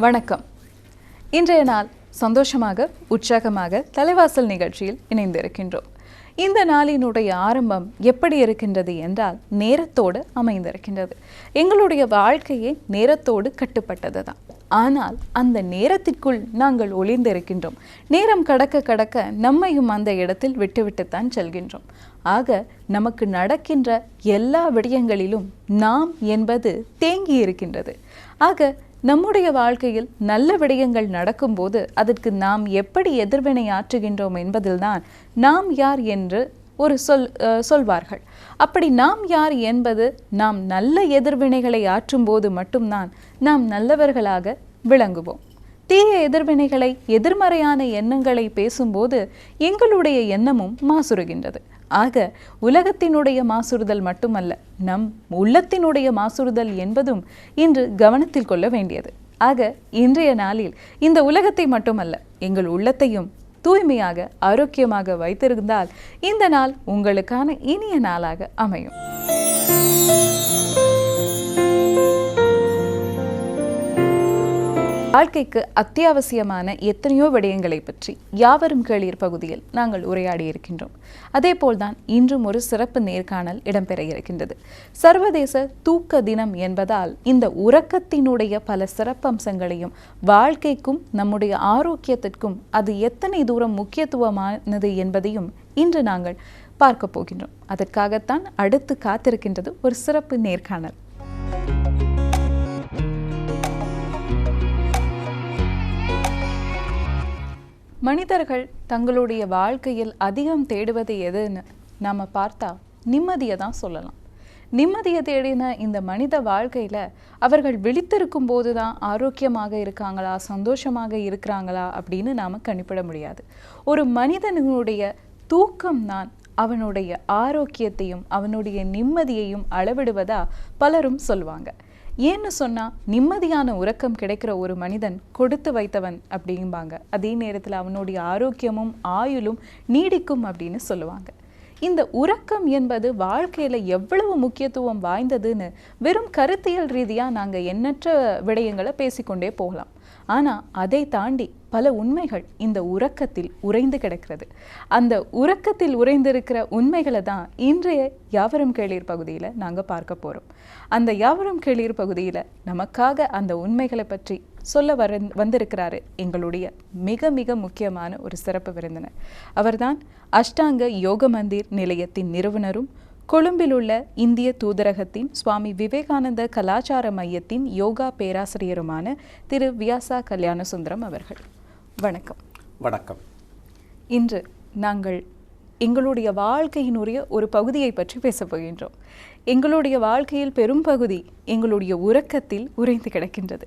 வணக்கம். இன்றைய நாள் சந்தோஷமாக உற்சாகமாக தலைவாசல் நிகழ்ச்சியில் இணைந்திருக்கின்றோம். இந்த நாளினுடைய ஆரம்பம் எப்படி இருக்கின்றது என்றால் நேரத்தோடு அமைந்திருக்கின்றது. எங்களுடைய வாழ்க்கையே நேரத்தோடு கட்டுப்பட்டது தான். ஆனால் அந்த நேரத்திற்குள் நாங்கள் ஒளிந்திருக்கின்றோம். நேரம் கடக்க கடக்க நம்மையும் அந்த இடத்தில் விட்டுவிட்டுத்தான் செல்கின்றோம். ஆக நமக்கு நடக்கின்ற எல்லா விடயங்களிலும் நாம் என்பது தேங்கி இருக்கின்றது. ஆக நம்முடைய வாழ்க்கையில் நல்ல விடயங்கள் நடக்கும்போது அதற்கு நாம் எப்படி எதிர்வினை ஆற்றுகின்றோம் என்பதில்தான் நாம் யார் என்று ஒரு சொல்வார்கள். அப்படி நாம் யார் என்பது நாம் நல்ல எதிர்வினைகளை ஆற்றும்போது மட்டும்தான் நாம் நல்லவர்களாக விளங்குவோம். தீய எதிர்வினைகளை, எதிர்மறையான எண்ணங்களை பேசும்போது எங்களுடைய எண்ணமும் மாசுறுகின்றது. ஆக உலகத்தினுடைய மாசுறுதல் மட்டுமல்ல, நம் உள்ளத்தினுடைய மாசுறுதல் என்பதும் இன்று கவனத்தில் கொள்ள வேண்டியது. ஆக இன்றைய நாளில் இந்த உலகத்தை மட்டுமல்ல, எங்கள் உள்ளத்தையும் தூய்மையாக ஆரோக்கியமாக வைத்திருந்தால் இந்த நாள் உங்களுக்கான இனிய நாளாக அமையும். வாழ்க்கைக்கு அத்தியாவசியமான எத்தனையோ விடயங்களை பற்றி யாவரும் கேளீர் பகுதியில் நாங்கள் உரையாடி இருக்கின்றோம். அதேபோல்தான் இன்றும் ஒரு சிறப்பு நேர்காணல் இடம்பெற இருக்கின்றது. சர்வதேச தூக்க தினம் என்பதால் இந்த உறக்கத்தினுடைய பல சிறப்பம்சங்களையும் வாழ்க்கைக்கும் நம்முடைய ஆரோக்கியத்திற்கும் அது எத்தனை தூரம் முக்கியத்துவமானது என்பதையும் இன்று நாங்கள் பார்க்க போகின்றோம். அதற்காகத்தான் அடுத்து காத்திருக்கின்றது ஒரு சிறப்பு நேர்காணல். மனிதர்கள் தங்களுடைய வாழ்க்கையில் அதிகம் தேடுவது எதுன்னு நாம் பார்த்தா நிம்மதியை தான் சொல்லலாம். நிம்மதியை தேடின இந்த மனித வாழ்க்கையில் அவர்கள் விழித்திருக்கும் போது தான் ஆரோக்கியமாக இருக்காங்களா, சந்தோஷமாக இருக்கிறாங்களா அப்படின்னு நாம் கணிப்பிட முடியாது. ஒரு மனிதனுடைய தூக்கம்தான் அவனுடைய ஆரோக்கியத்தையும் அவனுடைய நிம்மதியையும் அளவிடுவதா பலரும் சொல்லுவாங்க. ஏன்னு சொன்னால் நிம்மதியான உறக்கம் கிடைக்கிற ஒரு மனிதன் கொடுத்து வைத்தவன் அப்படிம்பாங்க. அதே நேரத்தில் அவனுடைய ஆரோக்கியமும் ஆயுளும் நீடிக்கும் அப்படின்னு சொல்லுவாங்க. இந்த உறக்கம் என்பது வாழ்க்கையில் எவ்வளவு முக்கியத்துவம் வாய்ந்ததுன்னு வெறும் கருத்தியல் ரீதியாக நாங்கள் எண்ணற்ற விடயங்களை பேசிக்கொண்டே போகலாம். ஆனால் அதை தாண்டி பல உண்மைகள் இந்த உறக்கத்தில் உறைந்து கிடக்கிறது. அந்த உறக்கத்தில் உறைந்திருக்கிற உண்மைகளை தான் இன்றைய யாவரும் கேளீர் பகுதியில் நாங்கள் பார்க்க போகிறோம். அந்த யாவரும் கேளீர் பகுதியில் நமக்காக அந்த உண்மைகளை பற்றி சொல்ல வந்திருக்கிறாரு எங்களுடைய மிக மிக முக்கியமான ஒரு சிறப்பு விருந்தினர். அவர்தான் அஷ்டாங்க யோக மந்திர் நிலையத்தின் நிறுவனரும் கொழும்பில் உள்ள இந்திய தூதரகத்தின் சுவாமி விவேகானந்த கலாச்சார மையத்தின் யோகா பேராசிரியருமான திரு வியாசா கல்யாணசுந்தரம் அவர்கள். வணக்கம். வணக்கம். இன்று நாங்கள் எங்களுடைய வாழ்க்கையினுடைய ஒரு பகுதியை பற்றி பேசப் போகின்றோம். எங்களுடைய வாழ்க்கையில் பெரும் பகுதி எங்களுடைய உறக்கத்தில் உறைந்து கிடக்கின்றது.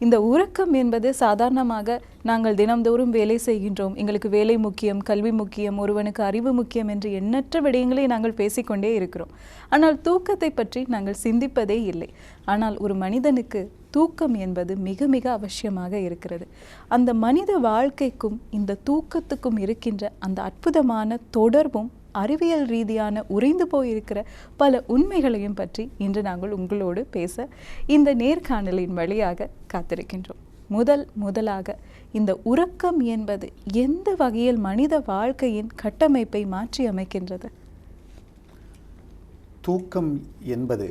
இந்த உறக்கம் என்பது சாதாரணமாக நாங்கள் தினம்தோறும் வேலை செய்கின்றோம், எங்களுக்கு வேலை முக்கியம், கல்வி முக்கியம், ஒருவனுக்கு அறிவு முக்கியம் என்று எண்ணற்ற விடயங்களை நாங்கள் பேசிக்கொண்டே இருக்கிறோம். ஆனால் தூக்கத்தை பற்றி நாங்கள் சிந்திப்பதே இல்லை. ஆனால் ஒரு மனிதனுக்கு தூக்கம் என்பது மிக மிக அவசியமாக இருக்கிறது. அந்த மனித வாழ்க்கைக்கும் இந்த தூக்கத்துக்கும் இருக்கின்ற அந்த அற்புதமான தொடர்பும் அறிவியல் ரீதியான உறைந்து போயிருக்கிற பல உண்மைகளையும் பற்றி இன்று நாங்கள் உங்களோடு பேச இந்த நேர்காணலின் வழியாக காத்திருக்கின்றோம். முதலாக இந்த உறக்கம் என்பது எந்த வகையில் மனித வாழ்க்கையின் கட்டமைப்பை மாற்றி அமைக்கின்றது? தூக்கம் என்பது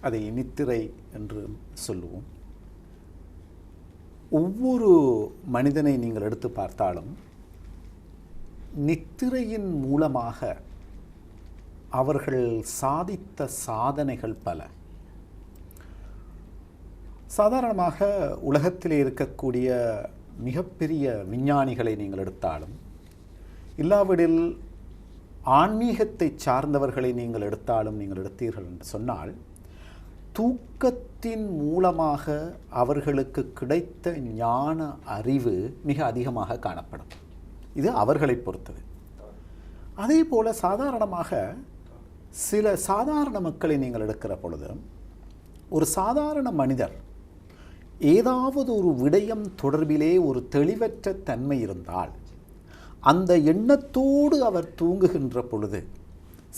அதை நித்திரை என்று சொல்லுவோம். ஒவ்வொரு மனிதனை நீங்கள் எடுத்து பார்த்தாலும் நித்திரையின் மூலமாக அவர்கள் சாதித்த சாதனைகள் பல. சாதாரணமாக உலகத்தில் இருக்கக்கூடிய மிகப்பெரிய விஞ்ஞானிகளை நீங்கள் எடுத்தாலும், இல்லாவிடில் ஆன்மீகத்தை சார்ந்தவர்களை நீங்கள் எடுத்தீர்கள் என்று சொன்னால், தூக்கத்தின் மூலமாக அவர்களுக்கு கிடைத்த ஞான அறிவு மிக அதிகமாக காணப்படும். இது அவர்களை பொறுத்தது. அதே போல சாதாரணமாக சில சாதாரண மக்களை நீங்கள் எடுக்கிற பொழுது, ஒரு சாதாரண மனிதர் ஏதாவது ஒரு விடயம் தொடர்பிலே ஒரு தெளிவற்ற தன்மை இருந்தால் அந்த எண்ணத்தோடு அவர் தூங்குகின்ற பொழுது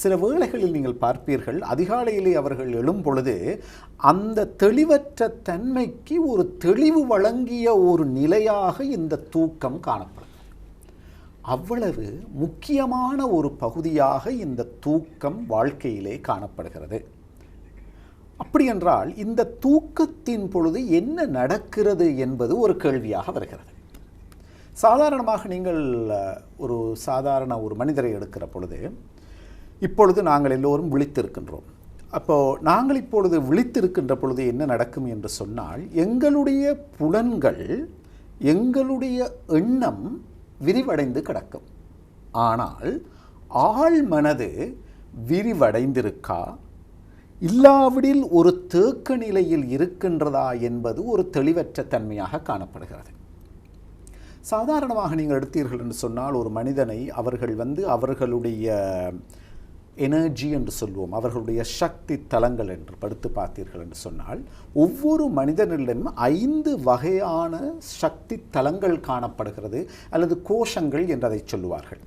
சில வேளைகளில் நீங்கள் பார்ப்பீர்கள், அதிகாலையிலே அவர்கள் எழும் பொழுது அந்த தெளிவற்ற தன்மைக்கு ஒரு தெளிவு வழங்கிய ஒரு நிலையாக இந்த தூக்கம் காணப்படும். அவ்வளவு முக்கியமான ஒரு பகுதியாக இந்த தூக்கம் வாழ்க்கையிலே காணப்படுகிறது. அப்படி என்றால் இந்த தூக்கத்தின் பொழுது என்ன நடக்கிறது என்பது ஒரு கேள்வியாக வருகிறது. சாதாரணமாக நீங்கள் ஒரு மனிதரை எடுக்கிற பொழுது, இப்பொழுது நாங்கள் எல்லோரும் விழித்திருக்கின்றோம். அப்போது நாங்கள் இப்பொழுது விழித்திருக்கின்ற பொழுது என்ன நடக்கும் என்று சொன்னால், எங்களுடைய புலன்கள், எங்களுடைய எண்ணம் விரிவடைந்து கிடக்கும். ஆனால் ஆழ் மனது விரிவடைந்திருக்கா, இல்லாவிடில் ஒரு தேக்க நிலையில் இருக்கின்றதா என்பது ஒரு தெளிவற்ற தன்மையாக காணப்படுகிறது. சாதாரணமாக நீங்கள் எடுத்தீர்கள் என்று சொன்னால், ஒரு மனிதனை அவர்களுடைய எனர்ஜி என்று சொல்வோம், அவர்களுடைய சக்தி தலங்கள் என்று படுத்து பார்த்தீர்கள் என்று சொன்னால், ஒவ்வொரு மனிதனிலும் 5 வகையான சக்தி தலங்கள் காணப்படுகிறது, அல்லது கோஷங்கள் என்று அதை சொல்லுவார்கள்.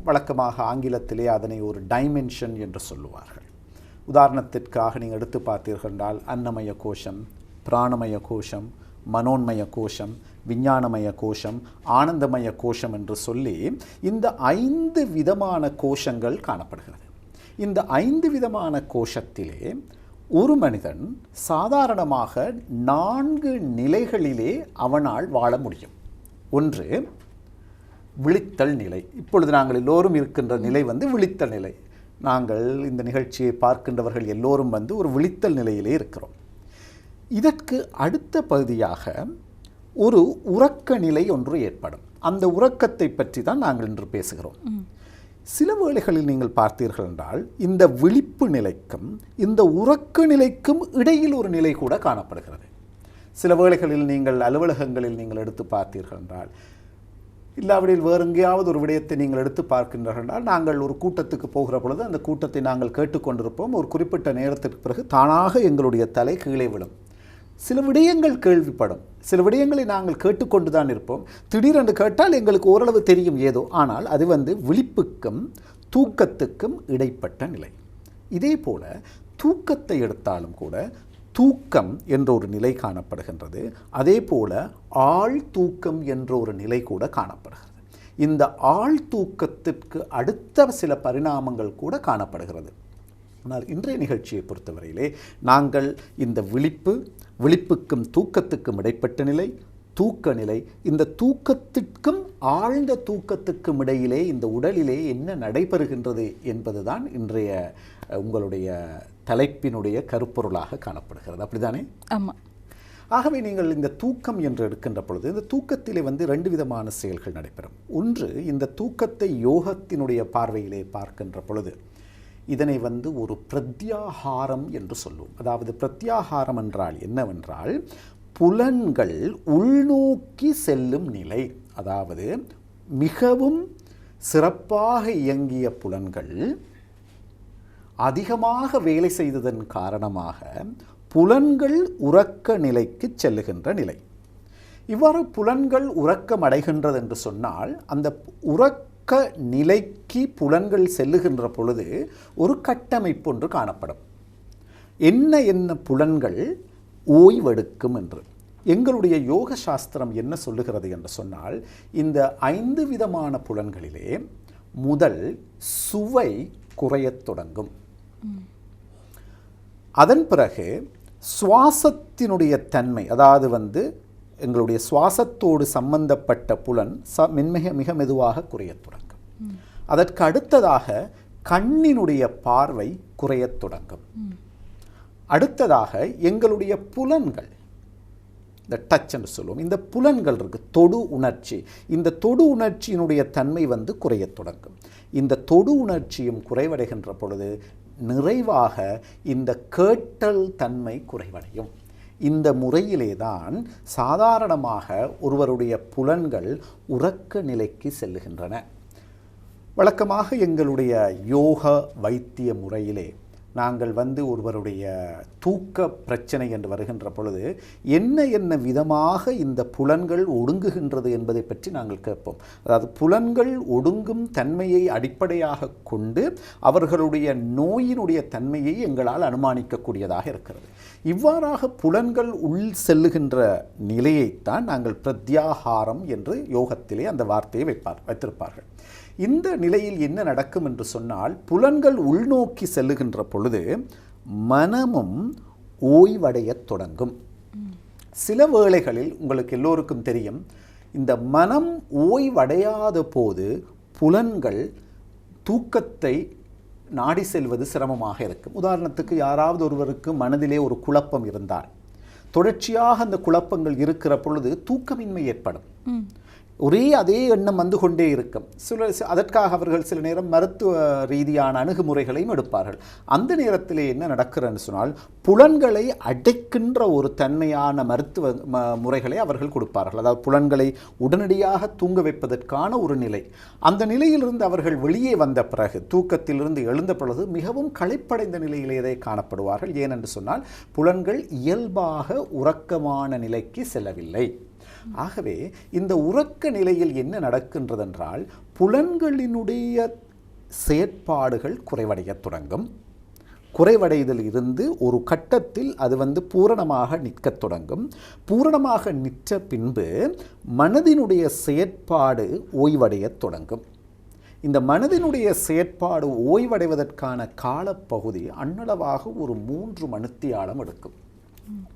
வழக்கமாக ஆங்கிலத்திலே அதனை ஒரு டைமென்ஷன் என்று சொல்லுவார்கள். உதாரணத்திற்காக நீங்கள் எடுத்து பார்த்தீர்கள் என்றால், அன்னமய கோஷம், பிராணமய கோஷம், மனோன்மய கோஷம், விஞ்ஞானமய கோஷம், ஆனந்தமய கோஷம் என்று சொல்லி இந்த 5 விதமான கோஷங்கள் காணப்படுகிறது. இந்த 5 விதமான கோஷத்திலே ஒரு மனிதன் சாதாரணமாக 4 நிலைகளிலே அவனால் வாழ முடியும். ஒன்று, விழித்தல் நிலை. இப்பொழுது நாங்கள் எல்லோரும் இருக்கின்ற நிலை விழித்தல் நிலை. நாங்கள் இந்த நிகழ்ச்சியை பார்க்கின்றவர்கள் எல்லோரும் ஒரு விழித்தல் நிலையிலே இருக்கிறோம். இதற்கு அடுத்த பகுதியாக ஒரு உறக்க நிலை ஒன்று ஏற்படும். அந்த உறக்கத்தை பற்றி தான் நாங்கள் இன்று பேசுகிறோம். சில வேளைகளில் நீங்கள் பார்த்தீர்கள் என்றால், இந்த விழிப்பு நிலைக்கும் இந்த உறக்க நிலைக்கும் இடையில் ஒரு நிலை கூட காணப்படுகிறது. சில வேளைகளில் நீங்கள் அலுவலகங்களில் நீங்கள் எடுத்து பார்த்தீர்கள் என்றால், இல்லாவிடில் வேறு எங்கேயாவது ஒரு விடயத்தை நீங்கள் எடுத்து பார்க்கின்றீர்கள் என்றால், நாங்கள் ஒரு கூட்டத்துக்கு போகிற பொழுது அந்த கூட்டத்தை நாங்கள் கேட்டுக்கொண்டிருப்போம். ஒரு குறிப்பிட்ட நேரத்திற்கு பிறகு தானாக எங்களுடைய தலை கீழே விடும். சில விடயங்கள் கேள்விப்படும், சில விடயங்களை நாங்கள் கேட்டுக்கொண்டு தான் இருப்போம். திடீரென்று கேட்டால் எங்களுக்கு ஓரளவு தெரியும் ஏதோ, ஆனால் அது விழிப்புக்கும் தூக்கத்துக்கும் இடைப்பட்ட நிலை. இதே போல தூக்கத்தை எடுத்தாலும் கூட தூக்கம் என்ற ஒரு நிலை காணப்படுகின்றது. அதே போல ஆழ் தூக்கம் என்ற ஒரு நிலை கூட காணப்படுகிறது. இந்த ஆழ் தூக்கத்திற்கு அடுத்த சில பரிணாமங்கள் கூட காணப்படுகிறது. ஆனால் இன்றைய நிகழ்ச்சியை பொறுத்தவரையிலே நாங்கள் இந்த விழிப்புக்கும் தூக்கத்துக்கும் இடைப்பட்ட நிலை, தூக்க நிலை, இந்த தூக்கத்திற்கும் ஆழ்ந்த தூக்கத்துக்கும் இடையிலே இந்த உடலிலே என்ன நடைபெறுகின்றது என்பதுதான் இன்றைய உங்களுடைய தலைப்பினுடைய கருப்பொருளாக காணப்படுகிறது. அப்படிதானே? ஆமாம். ஆகவே நீங்கள் இந்த தூக்கம் என்று எடுக்கின்ற பொழுது, இந்த தூக்கத்திலே 2 விதமான செயல்கள் நடைபெறும். ஒன்று, இந்த தூக்கத்தை யோகத்தினுடைய பார்வையிலே பார்க்கின்ற பொழுது இதனை ஒரு பிரத்யாகாரம் என்று சொல்லுவோம். அதாவது பிரத்யாகாரம் என்றால் என்னவென்றால், புலன்கள் உள்நோக்கி செல்லும் நிலை. அதாவது மிகவும் சிறப்பாக இயங்கிய புலன்கள் அதிகமாக வேலை செய்ததன் காரணமாக புலன்கள் உறக்க நிலைக்கு செல்லுகின்ற நிலை. இவ்வாறு புலன்கள் உறக்கம் அடைகின்றது என்று சொன்னால், அந்த உறக்க நிலைக்கு புலன்கள் செல்லுகின்ற பொழுது ஒரு கட்டமைப்பு ஒன்று காணப்படும். என்ன புலன்கள் ஓய்வெடுக்கும் என்று எங்களுடைய யோக சாஸ்திரம் என்ன சொல்லுகிறது என்று சொன்னால், இந்த 5 விதமான புலன்களிலே முதல் சுவை குறையத் தொடங்கும். அதன் பிறகு சுவாசத்தினுடைய தன்மை, அதாவது எங்களுடைய சுவாசத்தோடு சம்பந்தப்பட்ட புலன் மிக மெதுவாக குறையத் தொடங்கும். அதற்கு அடுத்ததாக கண்ணினுடைய பார்வை குறையத் தொடங்கும். அடுத்ததாக எங்களுடைய புலன்கள், இந்த டச் என்று சொல்லுவோம், இந்த புலன்கள் இருக்கு, தொடு உணர்ச்சி, இந்த தொடு உணர்ச்சியினுடைய தன்மை குறையத் தொடங்கும். இந்த தொடு உணர்ச்சியும் குறைவடைகின்ற பொழுது நிறைவாக இந்த கேட்டல் தன்மை குறைவடையும். இந்த முறையிலே தான் சாதாரணமாக ஒருவருடைய புலன்கள் உறக்க நிலைக்கு செல்லுகின்றன. வழக்கமாக எங்களுடைய யோக வைத்திய முறையிலே நாங்கள் ஒருவருடைய தூக்க பிரச்சனை என்று வருகின்ற பொழுது என்ன விதமாக இந்த புலன்கள் ஒடுங்குகின்றது என்பதை பற்றி நாங்கள் கேட்போம். அதாவது புலன்கள் ஒடுங்கும் தன்மையை அடிப்படையாக கொண்டு அவர்களுடைய நோயினுடைய தன்மையை எங்களால் அனுமானிக்கக்கூடியதாக இருக்கிறது. இவ்வாறாக புலன்கள் உள் செல்லுகின்ற நிலையைத்தான் நாங்கள் பிரத்யாகாரம் என்று யோகத்திலே அந்த வார்த்தையை வைத்திருப்பார்கள். இந்த நிலையில் என்ன நடக்கும் என்று சொன்னால், புலன்கள் உள்நோக்கி செல்லுகின்ற பொழுது மனமும் ஓய்வடையத் தொடங்கும். சில வேளைகளில் உங்களுக்கு எல்லோருக்கும் தெரியும், இந்த மனம் ஓய்வடையாத போது புலன்கள் தூக்கத்தை நாடி செல்வது சிரமமாக இருக்கும். உதாரணத்துக்கு, யாராவது ஒருவருக்கு மனதிலே ஒரு குழப்பம் இருந்தால் தொடர்ச்சியாக அந்த குழப்பங்கள் இருக்கிற பொழுது தூக்கமின்மை ஏற்படும். ஒரே அதே எண்ணம் வந்து கொண்டே இருக்கும். அதற்காக அவர்கள் சில நேரம் மருத்துவ ரீதியான அணுகுமுறைகளையும் எடுப்பார்கள். அந்த நேரத்தில் என்ன நடக்கிறதுன்னு சொன்னால், புலன்களை அடைக்கின்ற ஒரு தன்மையான மருத்துவ முறைகளை அவர்கள் கொடுப்பார்கள். அதாவது புலன்களை உடனடியாக தூங்க வைப்பதற்கான ஒரு நிலை. அந்த நிலையிலிருந்து அவர்கள் வெளியே வந்த பிறகு, தூக்கத்திலிருந்து எழுந்த பொழுது மிகவும் களைப்படைந்த நிலையிலேயே காணப்படுவார்கள். ஏனென்று சொன்னால், புலன்கள் இயல்பாக உறக்கமான நிலைக்கு செல்லவில்லை. ஆகவே இந்த உறக்க நிலையில் என்ன நடக்கின்றதென்றால், புலன்களினுடைய செயற்பாடுகள் குறைவடையத் தொடங்கும். குறைவடைதல் இருந்து ஒரு கட்டத்தில் அது பூரணமாக நிற்கத் தொடங்கும். பூரணமாக நிற்ற பின்பு மனதினுடைய செயற்பாடு ஓய்வடையத் தொடங்கும். இந்த மனதினுடைய செயற்பாடு ஓய்வடைவதற்கான காலப்பகுதி அன்னளவாக ஒரு 3 மணித்தியாலம் எடுக்கும்.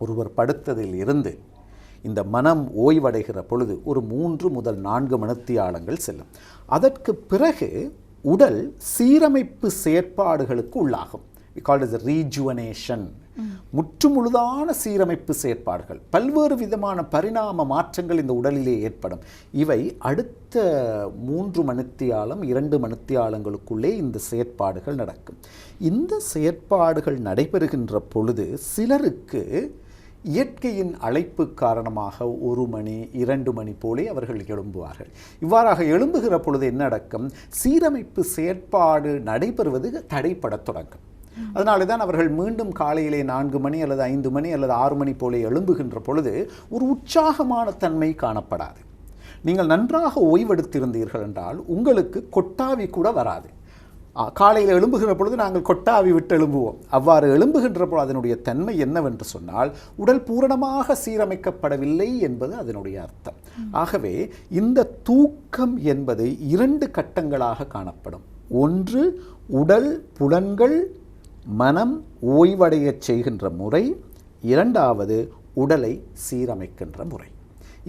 ஒருவர் படுத்ததில் இருந்து இந்த மனம் ஓய்வடைகிற பொழுது ஒரு 3 முதல் 4 மணித்தியாலங்கள் செல்லும். அதற்கு பிறகு உடல் சீரமைப்பு செயற்பாடுகளுக்கு உள்ளாகும். We call it as a rejuvenation. முற்றுமுழுதான சீரமைப்பு செயற்பாடுகள், பல்வேறு விதமான பரிணாம மாற்றங்கள் இந்த உடலிலே ஏற்படும். இவை அடுத்த 3 மணித்தியாலம் 2 மணித்தியாலங்களுக்குள்ளே இந்த செயற்பாடுகள் நடக்கும். இந்த செயற்பாடுகள் நடைபெறுகின்ற பொழுது சிலருக்கு இயற்கையின் அழைப்பு காரணமாக 1 மணி 2 மணி போலே அவர்கள் எழும்புவார்கள். இவ்வாறாக எழும்புகிற பொழுது என்ன நடக்கும்? சீரமைப்பு செயற்பாடு நடைபெறுவது தடைப்படத் தொடங்கும். அதனால தான் அவர்கள் மீண்டும் காலையிலே 4 மணி அல்லது 5 மணி அல்லது 6 மணி போலே எழும்புகின்ற பொழுது ஒரு உற்சாகமான தன்மை காணப்படாது. நீங்கள் நன்றாக ஓய்வெடுத்திருந்தீர்கள் என்றால் உங்களுக்கு கொட்டாவி கூட வராது. காலையில் எழும்புகிற பொழுது நாங்கள் கொட்டாவி விட்டு எழும்புவோம். அவ்வாறு எழும்புகின்ற பொழுது அதனுடைய தன்மை என்னவென்று சொன்னால், உடல் பூரணமாக சீரமைக்கப்படவில்லை என்பது அதனுடைய அர்த்தம். ஆகவே இந்த தூக்கம் என்பது 2 கட்டங்களாக காணப்படும். ஒன்று, உடல் புலன்கள் மனம் ஓய்வடைய செய்கின்ற முறை. இரண்டாவது, உடலை சீரமைக்கின்ற முறை.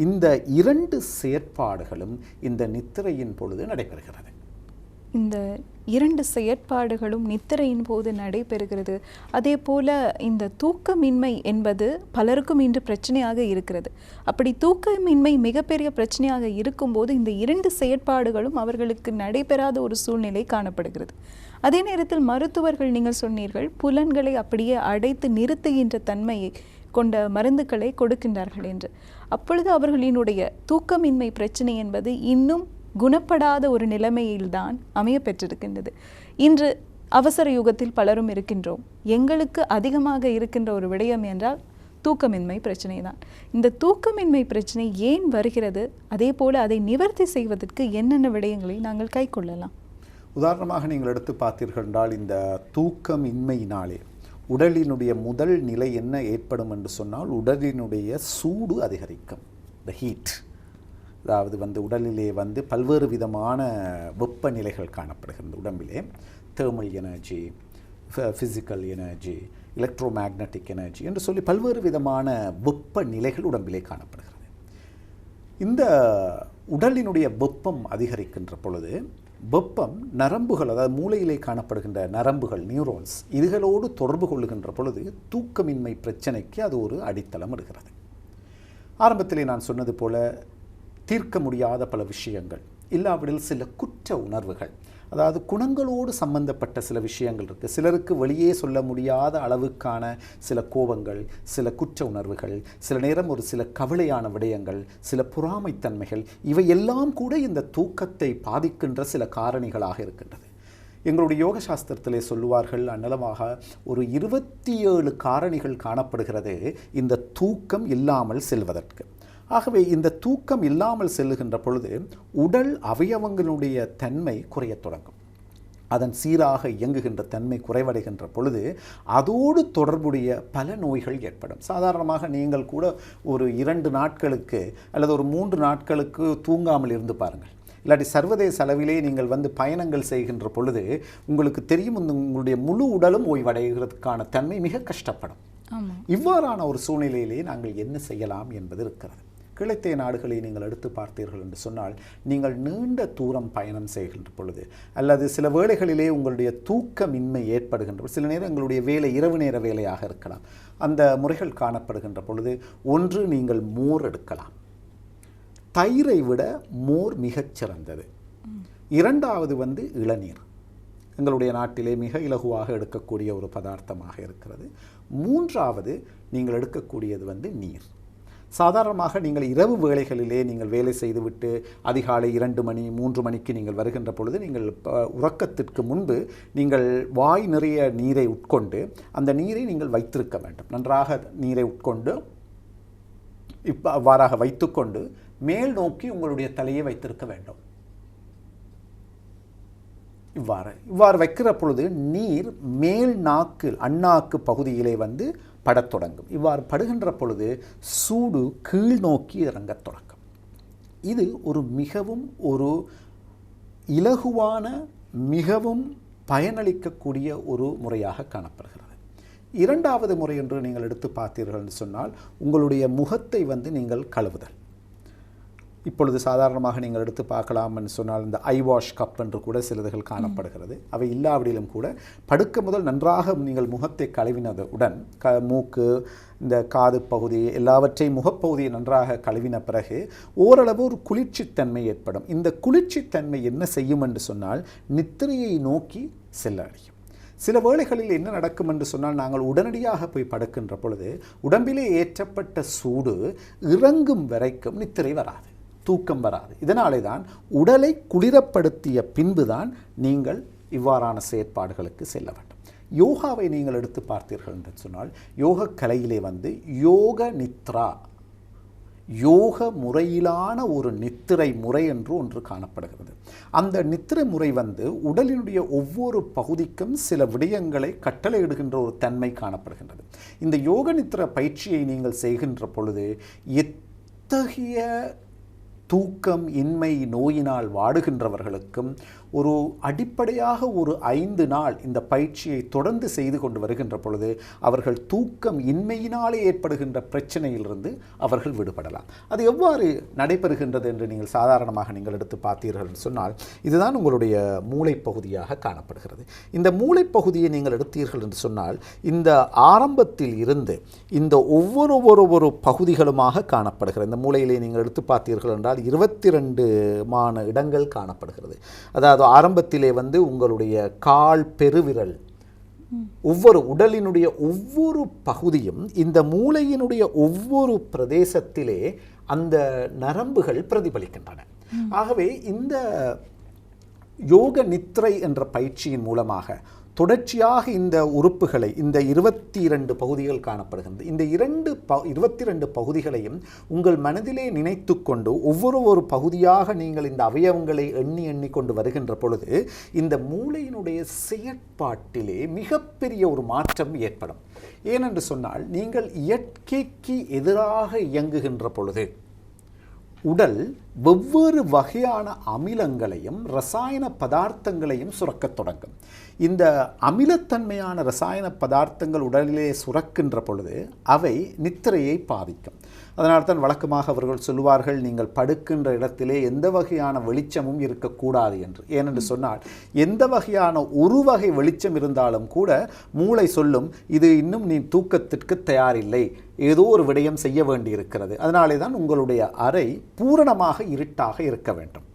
இந்த 2 செயற்பாடுகளும் இந்த நித்திரையின் பொழுது நடைபெறுகிறது. இந்த 2 செயற்பாடுகளும் நித்திரையின் போது நடைபெறுகிறது. அதே போல இந்த தூக்கமின்மை என்பது பலருக்கும் இன்று பிரச்சனையாக இருக்கிறது. அப்படி தூக்கமின்மை மிகப்பெரிய பிரச்சனையாக இருக்கும்போது இந்த 2 செயற்பாடுகளும் அவர்களுக்கு நடைபெறாத ஒரு சூழ்நிலை காணப்படுகிறது. அதே நேரத்தில் மருத்துவர்கள், நீங்கள் சொன்னீர்கள், புலன்களை அப்படியே அடைத்து நிறுத்துகின்ற தன்மையை கொண்ட மருந்துகளை கொடுக்கின்றார்கள் என்று. அப்பொழுது அவர்களினுடைய தூக்கமின்மை பிரச்சனை என்பது இன்னும் குணப்படாத ஒரு நிலைமையில்தான் அமைய பெற்றிருக்கின்றது. இன்று அவசர யுகத்தில் பலரும் இருக்கின்றோம். எங்களுக்கு அதிகமாக இருக்கின்ற ஒரு விடயம் என்றால் தூக்கமின்மை பிரச்சனை தான். இந்த தூக்கமின்மை பிரச்சனை ஏன் வருகிறது? அதே போல அதை நிவர்த்தி செய்வதற்கு என்னென்ன விடயங்களை நாங்கள் கை கொள்ளலாம்? உதாரணமாக நீங்கள் எடுத்து பார்த்தீர்கள் என்றால், இந்த தூக்கமின்மையினாலே உடலினுடைய முதல் நிலை என்ன ஏற்படும் என்று சொன்னால், உடலினுடைய சூடு அதிகரிக்கும். The heat. அதாவது உடலிலே பல்வேறு விதமான வெப்பநிலைகள் காணப்படுகிறது. உடம்பிலே thermal energy, physical energy, electromagnetic energy என்று சொல்லி பல்வேறு விதமான வெப்பநிலைகள் உடம்பிலே காணப்படுகிறது. இந்த உடலினுடைய வெப்பம் அதிகரிக்கின்ற பொழுது வெப்பம் நரம்புகள், அதாவது மூளையிலே காணப்படுகின்ற நரம்புகள், நியூரோன்ஸ், இதுகளோடு தொடர்பு கொள்ளுகின்ற பொழுது தூக்கமின்மை பிரச்சனைக்கு அது ஒரு அடித்தளம் எடுக்கிறது. ஆரம்பத்திலே நான் சொன்னது போல தீர்க்க முடியாத பல விஷயங்கள், இல்லாவிடில் சில குற்ற உணர்வுகள், அதாவது குணங்களோடு சம்பந்தப்பட்ட சில விஷயங்கள் இருக்குது. சிலருக்கு வெளியே சொல்ல முடியாத அளவுக்கான சில கோபங்கள், சில குற்ற உணர்வுகள், சில நேரம் ஒரு சில கவலையான விடயங்கள், சில பொறாமைத்தன்மைகள், இவையெல்லாம் கூட இந்த தூக்கத்தை பாதிக்கின்ற சில காரணிகளாக இருக்கின்றது. எங்களுடைய யோக சாஸ்திரத்திலே சொல்லுவார்கள் அன்னலமாக ஒரு 27 காரணிகள் காணப்படுகிறது இந்த தூக்கம் இல்லாமல் செல்வதற்கு. ஆகவே இந்த தூக்கம் இல்லாமல் செல்லுகின்ற பொழுது உடல் அவயவங்களுடைய தன்மை குறையத் தொடங்கும். அதன் சீராக இயங்குகின்ற தன்மை குறைவடைகின்ற பொழுது அதோடு தொடர்புடைய பல நோய்கள் ஏற்படும். சாதாரணமாக நீங்கள் கூட ஒரு 2 நாட்களுக்கு அல்லது ஒரு 3 நாட்களுக்கு தூங்காமல் இருந்து பாருங்கள். இல்லாட்டி சர்வதேச அளவிலே நீங்கள் பயணங்கள் செய்கின்ற பொழுது உங்களுக்கு தெரியும் உங்களுடைய முழு உடலும் ஓய்வடைகிறதுக்கான தன்மை மிக கஷ்டப்படும். இவ்வாறான ஒரு சூழ்நிலையிலே நாங்கள் என்ன செய்யலாம் என்பது இருக்கிறது. கிழத்தே நாடுகளை நீங்கள் எடுத்து பார்த்தீர்கள் என்று சொன்னால் நீங்கள் நீண்ட தூரம் பயணம் செய்கின்ற பொழுது அல்லது சில வேளைகளிலே உங்களுடைய தூக்கமின்மை ஏற்படுகின்ற சில நேரம் எங்களுடைய வேலை இரவு நேர வேலையாக இருக்கலாம். அந்த முறைகள் காணப்படுகின்ற பொழுது ஒன்று நீங்கள் மோர் எடுக்கலாம். தயிரை விட மோர் மிகச் சிறந்தது. இரண்டாவது இளநீர் எங்களுடைய நாட்டிலே மிக இலகுவாக எடுக்கக்கூடிய ஒரு பதார்த்தமாக இருக்கிறது. மூன்றாவது நீங்கள் எடுக்கக்கூடியது நீர். சாதாரணமாக நீங்கள் இரவு வேளைகளிலே நீங்கள் வேலை செய்துவிட்டு அதிகாலை 2 மணி 3 மணிக்கு நீங்கள் வருகின்ற பொழுது நீங்கள் உறக்கத்திற்கு முன்பு நீங்கள் வாய் நிறைய நீரை உட்கொண்டு அந்த நீரை நீங்கள் வைத்திருக்க வேண்டும். நன்றாக நீரை உட்கொண்டு அவ்வாறாக வைத்துக்கொண்டு மேல் நோக்கி உங்களுடைய தலையை வைத்திருக்க வேண்டும். இவ்வாறு வைக்கிற பொழுது நீர் மேல் அண்ணாக்கு பகுதியிலே படத் தொடங்கும். இவ்வாறு படுகின்ற பொழுது சூடு கீழ் நோக்கி இறங்கத் தொடங்கும். இது மிகவும் இலகுவான மிகவும் பயனளிக்கக்கூடிய ஒரு முறையாக காணப்படுகிறது. இரண்டாவது முறை என்று நீங்கள் எடுத்து பார்த்தீர்கள் என்று சொன்னால் உங்களுடைய முகத்தை நீங்கள் கழுவுதல். இப்பொழுது சாதாரணமாக நீங்கள் எடுத்து பார்க்கலாம் என்று சொன்னால் இந்த ஐ வாஷ் கப் என்று கூட சிலதுகள் காணப்படுகிறது. அவை இல்லாவிடிலும் கூட படுக்க முதல் நன்றாக நீங்கள் முகத்தை கழுவினதுடன் மூக்கு இந்த காது பகுதி எல்லாவற்றையும் முகப்பகுதியை நன்றாக கழுவின பிறகு ஓரளவு ஒரு குளிர்ச்சித்தன்மை ஏற்படும். இந்த குளிர்ச்சித்தன்மை என்ன செய்யும் என்று சொன்னால் நித்திரையை நோக்கி செல்ல அடையும். சில வேளைகளில் என்ன நடக்கும் என்று சொன்னால் நாங்கள் உடனடியாக போய் படுக்கின்ற பொழுது உடம்பிலே ஏற்றப்பட்ட சூடு இறங்கும் வரைக்கும் நித்திரை வராது, தூக்கம் வராது. இதனாலே தான் உடலை குளிரப்படுத்திய பின்புதான் நீங்கள் இவ்வாறான செயற்பாடுகளுக்கு செல்ல வேண்டும். யோகாவை நீங்கள் எடுத்து பார்த்தீர்கள் என்று சொன்னால் யோக கலையிலே யோக நித்ரா யோக முறையிலான ஒரு நித்திரை முறை என்று ஒன்று காணப்படுகிறது. அந்த நித்திரை முறை உடலினுடைய ஒவ்வொரு பகுதிக்கும் சில விடயங்களை கட்டளையிடுகின்ற ஒரு தன்மை காணப்படுகின்றது. இந்த யோக நித்திரை பயிற்சியை நீங்கள் செய்கின்ற பொழுது எத்தகைய தூக்கம் இன்மை நோயினால் வாடுகின்றவர்களுக்கும் அடிப்படையாக 5 நாள் இந்த பயிற்சியை தொடர்ந்து செய்து கொண்டு வருகின்ற பொழுது அவர்கள் தூக்கம் இன்மையினாலே ஏற்படுகின்ற பிரச்சனையிலிருந்து அவர்கள் விடுபடலாம். அது எவ்வாறு நடைபெறுகின்றது என்று நீங்கள் சாதாரணமாக நீங்கள் எடுத்து பார்த்தீர்கள் என்று சொன்னால் இதுதான் உங்களுடைய மூளைப்பகுதியாக காணப்படுகிறது. இந்த மூளைப்பகுதியை நீங்கள் எடுத்தீர்கள் என்று சொன்னால் இந்த ஆரம்பத்தில் இருந்து இந்த ஒவ்வொரு பகுதிகளுமாக காணப்படுகிறது. இந்த மூளையிலே நீங்கள் எடுத்து பார்த்தீர்கள் என்றால் 22 இடங்கள் காணப்படுகிறது. அதாவது ஆரம்பத்திலே உங்களுடைய கால் பெருவிரல் ஒவ்வொரு உடலினுடைய ஒவ்வொரு பகுதியும் இந்த மூளையினுடைய ஒவ்வொரு பிரதேசத்திலே அந்த நரம்புகள் பிரதிபலிக்கின்றன. ஆகவே இந்த யோக நித்ரை என்ற பயிற்சியின் மூலமாக தொடர்ச்சியாக இந்த உறுப்புகளை இந்த 22 பகுதிகள் காணப்படுகின்றது. இந்த 22 பகுதிகளையும் உங்கள் மனதிலே நினைத்து கொண்டு ஒவ்வொரு பகுதியாக நீங்கள் இந்த அவயவங்களை எண்ணி கொண்டு வருகின்ற பொழுது இந்த மூளையினுடைய செயற்பாட்டிலே மிகப்பெரிய ஒரு மாற்றம் ஏற்படும். ஏனென்று சொன்னால் நீங்கள் இயற்கைக்கு எதிராக இயங்குகின்ற பொழுது உடல் வெவ்வேறு வகையான அமிலங்களையும் ரசாயன பதார்த்தங்களையும் சுரக்கத் தொடங்கும். இந்த அமிலத்தன்மையான ரசாயன பதார்த்தங்கள் உடலிலே சுரக்கின்ற பொழுது அவை நித்திரையை பாதிக்கும். அதனால்தான் வழக்கமாக அவர்கள் சொல்லுவார்கள் நீங்கள் படுக்கின்ற இடத்திலே எந்த வகையான வெளிச்சமும் இருக்கக்கூடாது என்று. ஏனென்று சொன்னால் எந்த வகையான ஒரு வகை வெளிச்சம் இருந்தாலும் கூட மூளை சொல்லும் இது இன்னும் நீ தூக்கத்திற்கு தயாரில்லை, ஏதோ ஒரு விடயம் செய்ய வேண்டி இருக்கிறது. அதனாலே தான் உங்களுடைய அறை பூரணமாக இருட்டாக இருக்க வேண்டும்.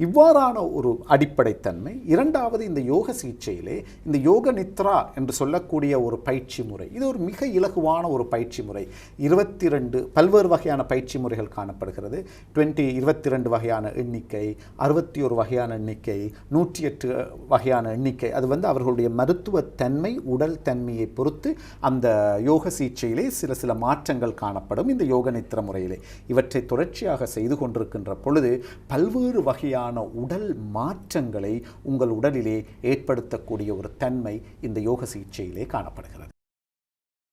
இவ்வாறான ஒரு அடிப்படைத்தன்மை. இரண்டாவது, இந்த யோக சிகிச்சையிலே இந்த யோக நித்ரா என்று சொல்லக்கூடிய ஒரு பயிற்சி முறை, இது ஒரு மிக இலகுவான ஒரு பயிற்சி முறை. 22 பல்வேறு வகையான பயிற்சி முறைகள் காணப்படுகிறது. 22 வகையான எண்ணிக்கை, 61 வகையான எண்ணிக்கை, 108 வகையான எண்ணிக்கை. அது அவர்களுடைய மருத்துவ தன்மை, உடல் தன்மையை பொறுத்து அந்த யோக சிகிச்சையிலே சில மாற்றங்கள் காணப்படும். இந்த யோக நித்திர முறையிலே இவற்றை தொடர்ச்சியாக செய்து கொண்டிருக்கின்ற பொழுது பல்வேறு வகையான உடல் மாற்றங்களை உங்கள் உடலிலே ஏற்படுத்தக்கூடிய ஒரு தன்மை இந்த யோக சிகிச்சையிலே காணப்படுகிறது.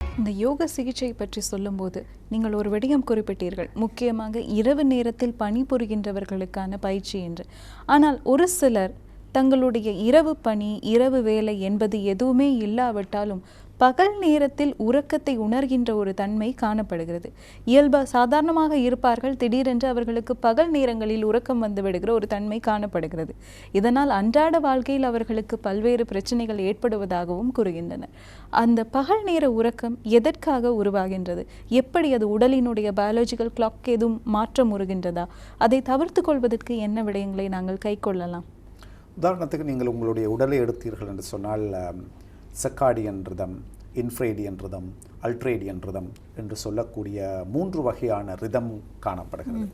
இந்த யோக சிகிச்சை பற்றி சொல்லும்போது நீங்கள் ஒரு விடயம் குறிப்பிட்டீர்கள், முக்கியமாக இரவு நேரத்தில் பணிபுரிகின்றவர்களுக்கான பயிற்சி என்று. ஆனால் ஒரு சிலர் தங்களுடைய இரவு பணி, இரவு வேலை என்பது எதுவுமே இல்லாவிட்டாலும் பகல் நேரத்தில் உறக்கத்தை உணர்கின்ற ஒரு தன்மை காணப்படுகிறது. சாதாரணமாக இருப்பார்கள், திடீரென்று அவர்களுக்கு பகல் நேரங்களில் உறக்கம் வந்து விடுகிற ஒரு தன்மை காணப்படுகிறது. இதனால் அன்றாட வாழ்க்கையில் அவர்களுக்கு பல்வேறு பிரச்சனைகள் ஏற்படுவதாகவும் கூறுகின்றனர். அந்த பகல் நேர உறக்கம் எதற்காக உருவாகின்றது? எப்படி அது உடலினுடைய பயாலஜிக்கல் கிளாக் எதுவும் மாற்றம் உருகின்றதா? அதை தவிர்த்து கொள்வதற்கு என்ன விடயங்களை நாங்கள் கை கொள்ளலாம்? உதாரணத்துக்கு நீங்கள் உங்களுடைய உடலை எடுத்தீர்கள் என்று சொன்னால் சர்க்காடியன் ரிதம், இன்ஃப்ரேடியன் ரிதம், அல்ட்ரேடியன் ரிதம் என்று சொல்லக்கூடிய 3 வகையான ரிதம் காணப்படுகிறது.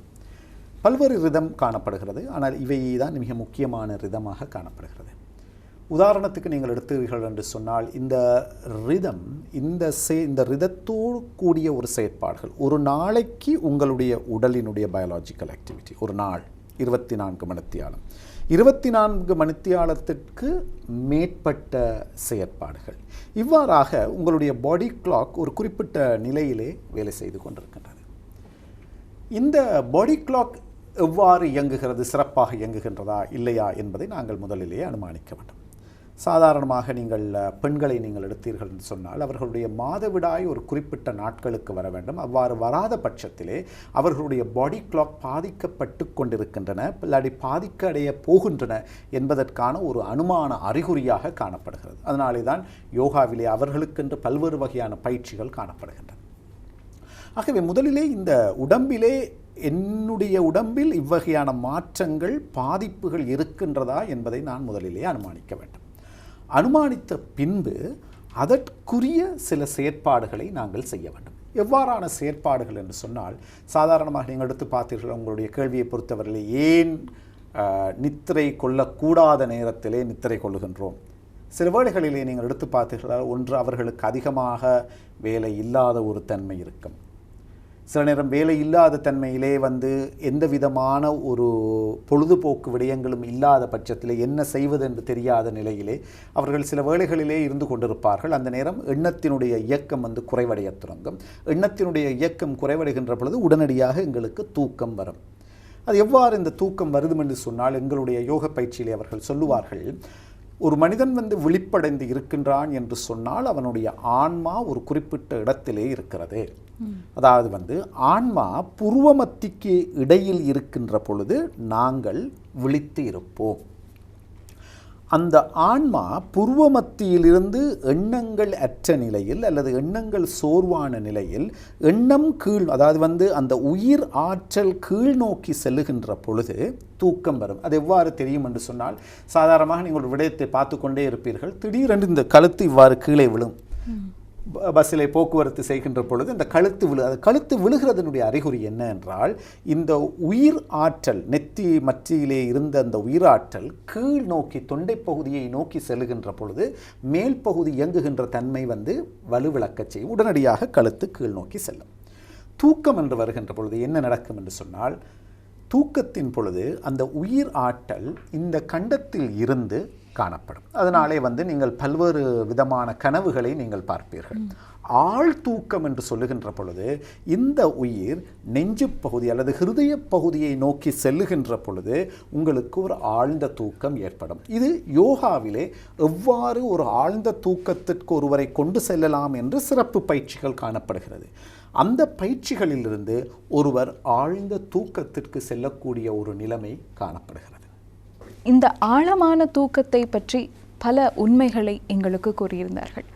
பல்வேறு ரிதம் காணப்படுகிறது. ஆனால் இவை தான் மிக முக்கியமான ரிதமாக காணப்படுகிறது. உதாரணத்துக்கு நீங்கள் எடுத்தீர்கள் என்று சொன்னால் இந்த ரிதம், இந்த ரிதத்தோடு கூடிய ஒரு செயற்பாடுகள், ஒரு நாளைக்கு உங்களுடைய உடலினுடைய பயாலஜிக்கல் ஆக்டிவிட்டி, ஒரு நாள் 24 மணித்தியாலம், 24 மணித்தியாலத்திற்கு மேற்பட்ட செயற்பாடுகள், இவ்வாறாக உங்களுடைய பாடி கிளாக் ஒரு குறிப்பிட்ட நிலையிலே வேலை செய்து கொண்டிருக்கின்றது. இந்த பாடி கிளாக் எவ்வாறு இயங்குகிறது, சிறப்பாக இயங்குகின்றதா இல்லையா என்பதை நாங்கள் முதலிலேயே அனுமானிக்க வேண்டும். சாதாரணமாக நீங்கள் பெண்களை நீங்கள் எடுத்தீர்கள் என்று சொன்னால் அவர்களுடைய மாதவிடாய் ஒரு குறிப்பிட்ட நாட்களுக்கு வர வேண்டும். அவ்வாறு வராத பட்சத்திலே அவர்களுடைய பாடி கிளாக் பாதிக்கப்பட்டு கொண்டிருக்கின்றன, இல்லாட்டி பாதிக்க அடைய போகின்றன என்பதற்கான ஒரு அனுமான அறிகுறியாக காணப்படுகிறது. அதனாலே தான் யோகாவிலே அவர்களுக்கென்று பல்வேறு வகையான பயிற்சிகள் காணப்படுகின்றன. ஆகவே முதலிலே இந்த உடம்பிலே, என்னுடைய உடம்பில் இவ்வகையான மாற்றங்கள், பாதிப்புகள் இருக்கின்றதா என்பதை நான் முதலிலே அனுமானிக்க வேண்டும். அனுமானித்த பின்பு அதற்குரிய சில செயற்பாடுகளை நாங்கள் செய்ய வேண்டும். எவ்வாறான செயற்பாடுகள் என்று சொன்னால், சாதாரணமாக நீங்கள் எடுத்து பார்த்தீர்கள், உங்களுடைய கேள்வியை பொறுத்தவரையிலே ஏன் நித்திரை கொள்ளக்கூடாத நேரத்திலே நித்திரை கொள்ளுகின்றோம்? சில வேளைகளிலே நீங்கள் எடுத்து பார்த்தீர்கள், ஒன்று அவர்களுக்கு அதிகமாக வேலை இல்லாத ஒரு தன்மை இருக்கும். சில நேரம் வேலை இல்லாத தன்மையிலே எந்த விதமான ஒரு பொழுதுபோக்கு விடயங்களும் இல்லாத பட்சத்தில் என்ன செய்வது என்று தெரியாத நிலையிலே அவர்கள் சில வேளைகளிலே இருந்து கொண்டிருப்பார்கள். அந்த நேரம் எண்ணத்தினுடைய இயக்கம் குறைவடைய தொடங்கும். எண்ணத்தினுடைய இயக்கம் குறைவடைகின்ற பொழுது உடனடியாக எங்களுக்கு தூக்கம் வரும். அது எவ்வாறு இந்த தூக்கம் வருதும் என்று சொன்னால், எங்களுடைய யோக பயிற்சியிலே அவர்கள் சொல்லுவார்கள், ஒரு மனிதன் விழிப்படைந்து இருக்கின்றான் என்று சொன்னால் அவனுடைய ஆன்மா ஒரு குறிப்பிட்ட இடத்திலே இருக்கிறது. அதாவது ஆன்மா புருவமத்திக்கு இடையில் இருக்கின்ற பொழுது நாங்கள் விழித்து இருப்போம். அந்த ஆன்மா புருவமத்தியிலிருந்து எண்ணங்கள் அற்ற நிலையில் அல்லது எண்ணங்கள் சோர்வான நிலையில் எண்ணம் கீழ், அதாவது அந்த உயிர் ஆற்றல் கீழ் நோக்கி செல்லுகின்ற பொழுது தூக்கம் வரும். அது எவ்வாறு தெரியும் என்று சொன்னால், சாதாரணமாக நீங்கள் ஒரு விடயத்தை பார்த்து கொண்டே இருப்பீர்கள், திடீரென்று இந்த கழுத்து இவ்வாறு கீழே விழும். பஸ்ஸிலே போக்குவரத்து செய்கின்ற பொழுது இந்த கழுத்து விழுகிறதனுடைய அறிகுறி என்ன என்றால், இந்த உயிர் ஆற்றல் நெத்தி மத்தியிலே இருந்த அந்த உயிராற்றல் கீழ் நோக்கி தொண்டை பகுதியை நோக்கி செல்லுகின்ற பொழுது மேல் பகுதி இயங்குகின்ற தன்மை வலுவிழக்க செய்யும். உடனடியாக கழுத்து கீழ் நோக்கி செல்லும். தூக்கம் என்று வருகின்ற பொழுது என்ன நடக்கும் என்று சொன்னால், தூக்கத்தின் பொழுது அந்த உயிர் ஆற்றல் இந்த கண்டத்தில் இருந்து காணப்படும். அதனாலே நீங்கள் பல்வேறு விதமான கனவுகளை நீங்கள் பார்ப்பீர்கள். ஆழ் தூக்கம் என்று சொல்லுகின்ற பொழுது இந்த உயிர் நெஞ்சு பகுதி அல்லது ஹிருதய பகுதியை நோக்கி செல்லுகின்ற பொழுது உங்களுக்கு ஒரு ஆழ்ந்த தூக்கம் ஏற்படும். இது யோகாவிலே எவ்வாறு ஒரு ஆழ்ந்த தூக்கத்திற்கு ஒருவரை கொண்டு செல்லலாம் என்று சிறப்பு பயிற்சிகள் காணப்படுகிறது. அந்த பயிற்சிகளிலிருந்து ஒருவர் ஆழ்ந்த தூக்கத்திற்கு செல்லக்கூடிய ஒரு நிலைமை காணப்படுகிறது. இந்த ஆழமான தூக்கத்தை பற்றி பல உண்மைகளை எங்களுக்கு கூறியிருந்தார்கள்.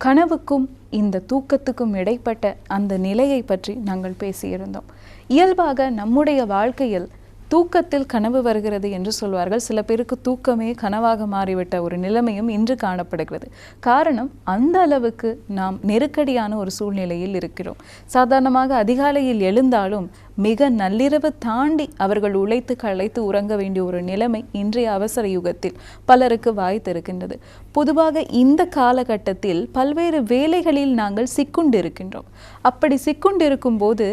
கனவுக்கும் இந்த தூக்கத்துக்கும் இடைப்பட்ட அந்த நிலையை பற்றி நாங்கள் பேசியிருந்தோம். இயல்பாக நம்முடைய வாழ்க்கையில் தூக்கத்தில் கனவு வருகிறது என்று சொல்வார்கள். சில பேருக்கு தூக்கமே கனவாக மாறிவிட்ட ஒரு நிலைமையும் இன்று காணப்படுகிறது. காரணம், அந்த அளவுக்கு நாம் நெருக்கடியான ஒரு சூழ்நிலையில் இருக்கிறோம். சாதாரணமாக அதிகாலையில் எழுந்தாலும் மிக நள்ளிரவு தாண்டி அவர்கள் உழைத்து களைத்து உறங்க வேண்டிய ஒரு நிலைமை இன்றைய அவசர யுகத்தில் பலருக்கு வாய்த்திருக்கின்றது. பொதுவாக இந்த காலகட்டத்தில் பல்வேறு வேலைகளில் நாங்கள் சிக்குண்டு இருக்கின்றோம். அப்படி சிக்குண்டிருக்கும் போது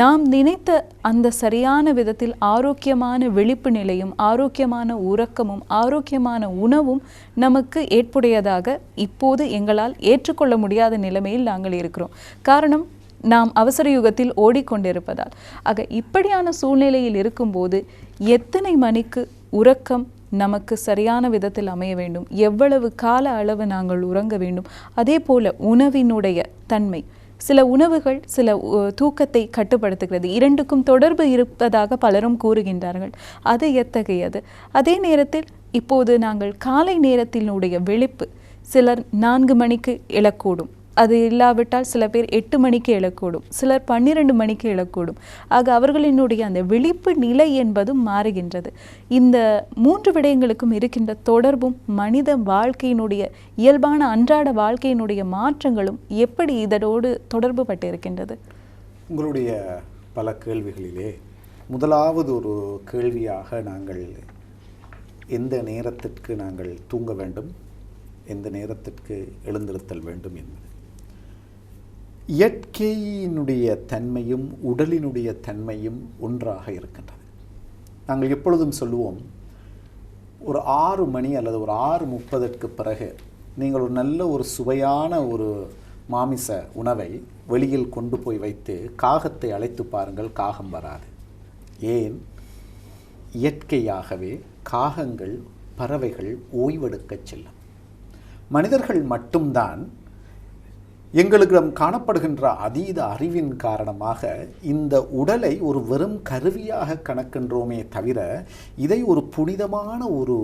நாம் நினைத்த அந்த சரியான விதத்தில் ஆரோக்கியமான விழிப்பு நிலையும் ஆரோக்கியமான உறக்கமும் ஆரோக்கியமான உணவும் நமக்கு ஏற்புடையதாக இப்போது எங்களால் ஏற்றுக்கொள்ள முடியாத நிலைமையில் நாங்கள் இருக்கிறோம். காரணம், நாம் அவசர யுகத்தில் ஓடிக்கொண்டிருப்பதால். ஆக இப்படியான சூழ்நிலையில் இருக்கும்போது எத்தனை மணிக்கு உறக்கம் நமக்கு சரியான விதத்தில் அமைய வேண்டும், எவ்வளவு கால அளவு நாங்கள் உறங்க வேண்டும், அதே போல உணவினுடைய தன்மை, சில உணவுகள் சில தூக்கத்தை கட்டுப்படுத்துகிறது. இரண்டுக்கும் தொடர்பு இருப்பதாக பலரும் கூறுகின்றார்கள். அது எத்தகையது? அதே நேரத்தில் இப்போது நாங்கள் காலை நேரத்தினுடைய விழிப்பு, சிலர் 4 மணிக்கு எழக்கூடும், அது இல்லாவிட்டால் சில பேர் 8 மணிக்கு எழக்கூடும், சிலர் 12 மணிக்கு எழக்கூடும். ஆக அவர்களினுடைய அந்த விழிப்பு நிலை என்பதும் மாறுகின்றது. இந்த 3 விடயங்களுக்கும் இருக்கின்ற தொடர்பும் மனித வாழ்க்கையினுடைய இயல்பான அன்றாட வாழ்க்கையினுடைய மாற்றங்களும் எப்படி இதனோடு தொடர்பு பட்டு இருக்கின்றது? உங்களுடைய பல கேள்விகளிலே முதலாவது ஒரு கேள்வியாக நாங்கள் எந்த நேரத்திற்கு நாங்கள் தூங்க வேண்டும், எந்த நேரத்திற்கு எழுந்திருத்தல் வேண்டும் என்பது. இயற்கையினுடைய தன்மையும் உடலினுடைய தன்மையும் ஒன்றாக இருக்கின்றது. நாங்கள் எப்பொழுதும் சொல்லுவோம், ஒரு 6 மணி அல்லது ஒரு 6:30 பிறகு நீங்கள் ஒரு நல்ல ஒரு சுவையான ஒரு மாமிச உணவை வெளியில் கொண்டு போய் வைத்து காகத்தை அழைத்து பாருங்கள், காகம் வராது. ஏன்? இயற்கையாகவே காகங்கள், பறவைகள் ஓய்வெடுக்கச் செல்லும். மனிதர்கள் மட்டும்தான் எங்களிடம் காணப்படுகின்ற அதீத அறிவின் காரணமாக இந்த உடலை ஒரு வெறும் கருவியாக கணக்கின்றோமே தவிர இதை ஒரு புனிதமான ஒரு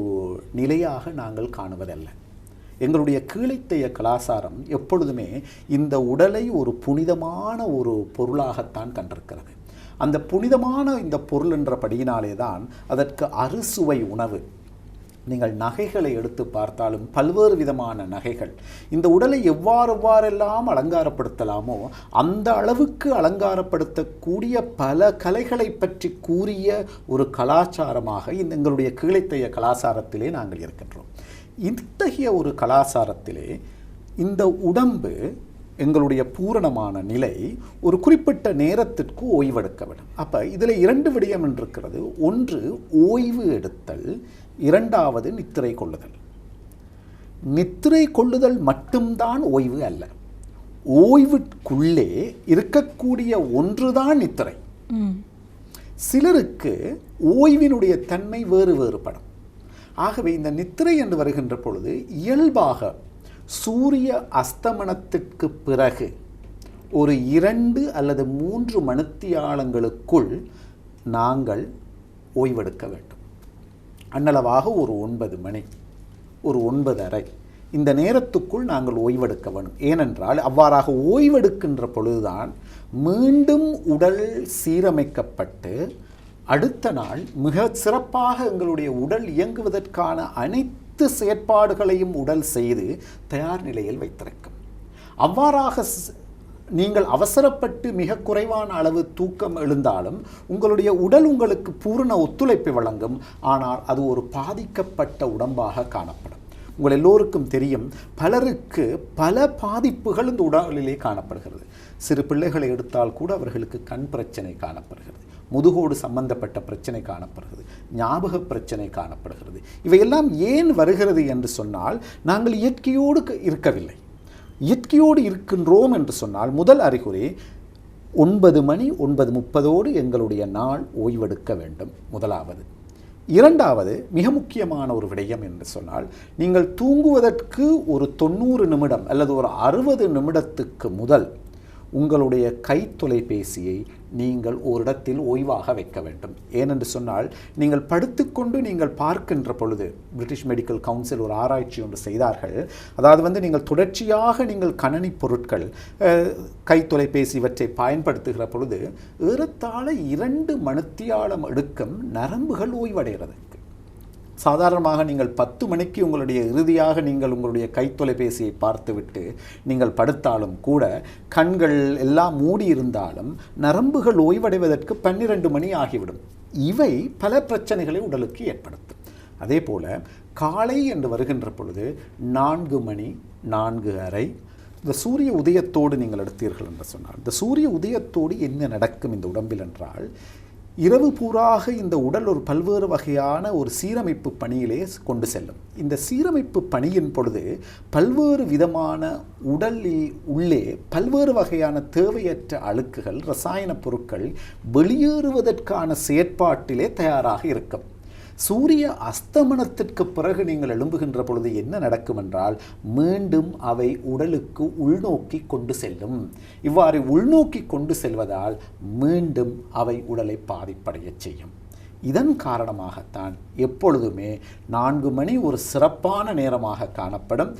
நிலையாக நாங்கள் காணுவதல்ல. எங்களுடைய கீழைத்தைய கலாச்சாரம் எப்பொழுதுமே இந்த உடலை ஒரு புனிதமான ஒரு பொருளாகத்தான் கண்டிருக்கிறது. அந்த புனிதமான இந்த பொருள் என்றபடியினாலே தான் அதற்கு அறுசுவை உணவு. நீங்கள் நகைகளை எடுத்து பார்த்தாலும் பல்வேறு விதமான நகைகள் இந்த உடலை எவ்வாறெல்லாம் அலங்காரப்படுத்தலாமோ அந்த அளவுக்கு அலங்காரப்படுத்தக்கூடிய பல கலைகளை பற்றி கூறிய ஒரு கலாச்சாரமாக எங்களுடைய கீழைத்தைய கலாச்சாரத்திலே நாங்கள் இருக்கின்றோம். இத்தகைய ஒரு கலாச்சாரத்திலே இந்த உடம்பு, எங்களுடைய பூரணமான நிலை ஒரு குறிப்பிட்ட நேரத்திற்கு ஓய்வெடுக்க வேண்டும். அப்போ இதில் 2 விடயம் இருக்கிறது. ஒன்று ஓய்வு எடுத்தல், இரண்டாவது நித்திரை கொள்ளுதல். நித்திரை கொள்ளுதல் மட்டும்தான் ஓய்வு அல்ல. ஓய்வுக்குள்ளே இருக்கக்கூடிய ஒன்றுதான் நித்திரை. சிலருக்கு ஓய்வினுடைய தன்மை வேறுபடும். ஆகவே இந்த நித்திரை என்று வருகின்ற பொழுது இயல்பாக சூரிய அஸ்தமனத்திற்கு பிறகு ஒரு 2 அல்லது 3 மணித்தியாலங்களுக்குள் நாங்கள் ஓய்வெடுக்க வேண்டும். அன்னளவாக ஒரு 9 மணி, ஒரு 9:30 இந்த நேரத்துக்குள் நாங்கள் ஓய்வெடுக்க வேண்டும். ஏனென்றால் அவ்வாறாக ஓய்வெடுக்கின்ற பொழுதுதான் மீண்டும் உடல் சீரமைக்கப்பட்டு அடுத்த நாள் மிக சிறப்பாக எங்களுடைய உடல் இயங்குவதற்கான அனைத்து செயற்பாடுகளையும் உடல் செய்து தயார் நிலையில் வைத்திருக்கும். அவ்வாறாக நீங்கள் அவசரப்பட்டு மிக குறைவான அளவு தூக்கம் எழுந்தாலும் உங்களுடைய உடல் உங்களுக்கு பூரண ஒத்துழைப்பை வழங்கும். ஆனால் அது ஒரு பாதிக்கப்பட்ட உடம்பாக காணப்படும். உங்கள் எல்லோருக்கும் தெரியும், பலருக்கு பல பாதிப்புகள் இந்த உடலிலே காணப்படுகிறது. சிறு பிள்ளைகளை எடுத்தால் கூட அவர்களுக்கு கண் பிரச்சனை காணப்படுகிறது, முதுகோடு சம்பந்தப்பட்ட பிரச்சனை காணப்படுகிறது, ஞாபக பிரச்சனை காணப்படுகிறது. இவையெல்லாம் ஏன் வருகிறது என்று சொன்னால், நாங்கள் இயற்கையோடு இருக்கவில்லை. இயற்கையோடு இருக்கின்றோம் என்று சொன்னால் முதல் அறிகுறி 9 மணி 9:30 எங்களுடைய நாள் ஓய்வெடுக்க வேண்டும். முதலாவது. இரண்டாவது மிக முக்கியமான ஒரு விடயம் என்று சொன்னால், நீங்கள் தூங்குவதற்கு ஒரு 90 நிமிடம் அல்லது ஒரு 60 நிமிடத்துக்கு முதல் உங்களுடைய கைத்தொலைபேசியை நீங்கள் ஒரு இடத்தில் ஓய்வாக வைக்க வேண்டும். ஏனென்று சொன்னால், நீங்கள் படுத்துக்கொண்டு நீங்கள் பார்க்கின்ற பொழுது, பிரிட்டிஷ் மெடிக்கல் கவுன்சில் ஒரு ஆராய்ச்சி ஒன்று செய்தார்கள். அதாவது நீங்கள் தொடர்ச்சியாக நீங்கள் கணனி பொருட்கள், கைத்தொலைபேசி இவற்றை பயன்படுத்துகிற பொழுது ஏறத்தாழ 2 மணித்தியாலம் எடுக்கும் நரம்புகள் ஓய்வடைகிறது. சாதாரணமாக நீங்கள் 10 மணிக்கு இறுதியாக நீங்கள் உங்களுடைய கைத்தொலைபேசியை பார்த்துவிட்டு நீங்கள் படுத்தாலும் கூட கண்கள் எல்லாம் மூடி இருந்தாலும் நரம்புகள் ஓய்வடைவதற்கு 12 மணி ஆகிவிடும். இவை பல பிரச்சனைகளை உடலுக்கு ஏற்படுத்தும். அதே போல காலை என்று வருகின்ற பொழுது 4 மணி 4:30 இந்த சூரிய உதயத்தோடு நீங்கள் எடுத்தீர்கள் என்று சொன்னால், இந்த சூரிய உதயத்தோடு என்ன நடக்கும் இந்த உடம்பில் என்றால், இரவு பூராக இந்த உடல் ஒரு பல்வேறு வகையான ஒரு சீரமைப்பு பணியிலே கொண்டு செல்லும். இந்த சீரமைப்பு பணியின் பொழுது பல்வேறு விதமான உடலில் உள்ளே பல்வேறு வகையான தேவையற்ற அழுக்குகள், இரசாயன பொருட்கள் வெளியேறுவதற்கான செயற்பாட்டிலே தயாராக இருக்கும். சூரிய அஸ்தமனத்திற்கு பிறகு நீங்கள் எழும்புகின்ற பொழுது என்ன நடக்கும் என்றால், மீண்டும் அவை உடலுக்கு உள்நோக்கி கொண்டு செல்லும். இவ்வாறு உள்நோக்கி கொண்டு செல்வதால் மீண்டும் அவை உடலை பாதிப்படைய செய்யும். இதன் காரணமாகத்தான் எப்பொழுதுமே 4 மணி ஒரு சிறப்பான நேரமாக காணப்படும்.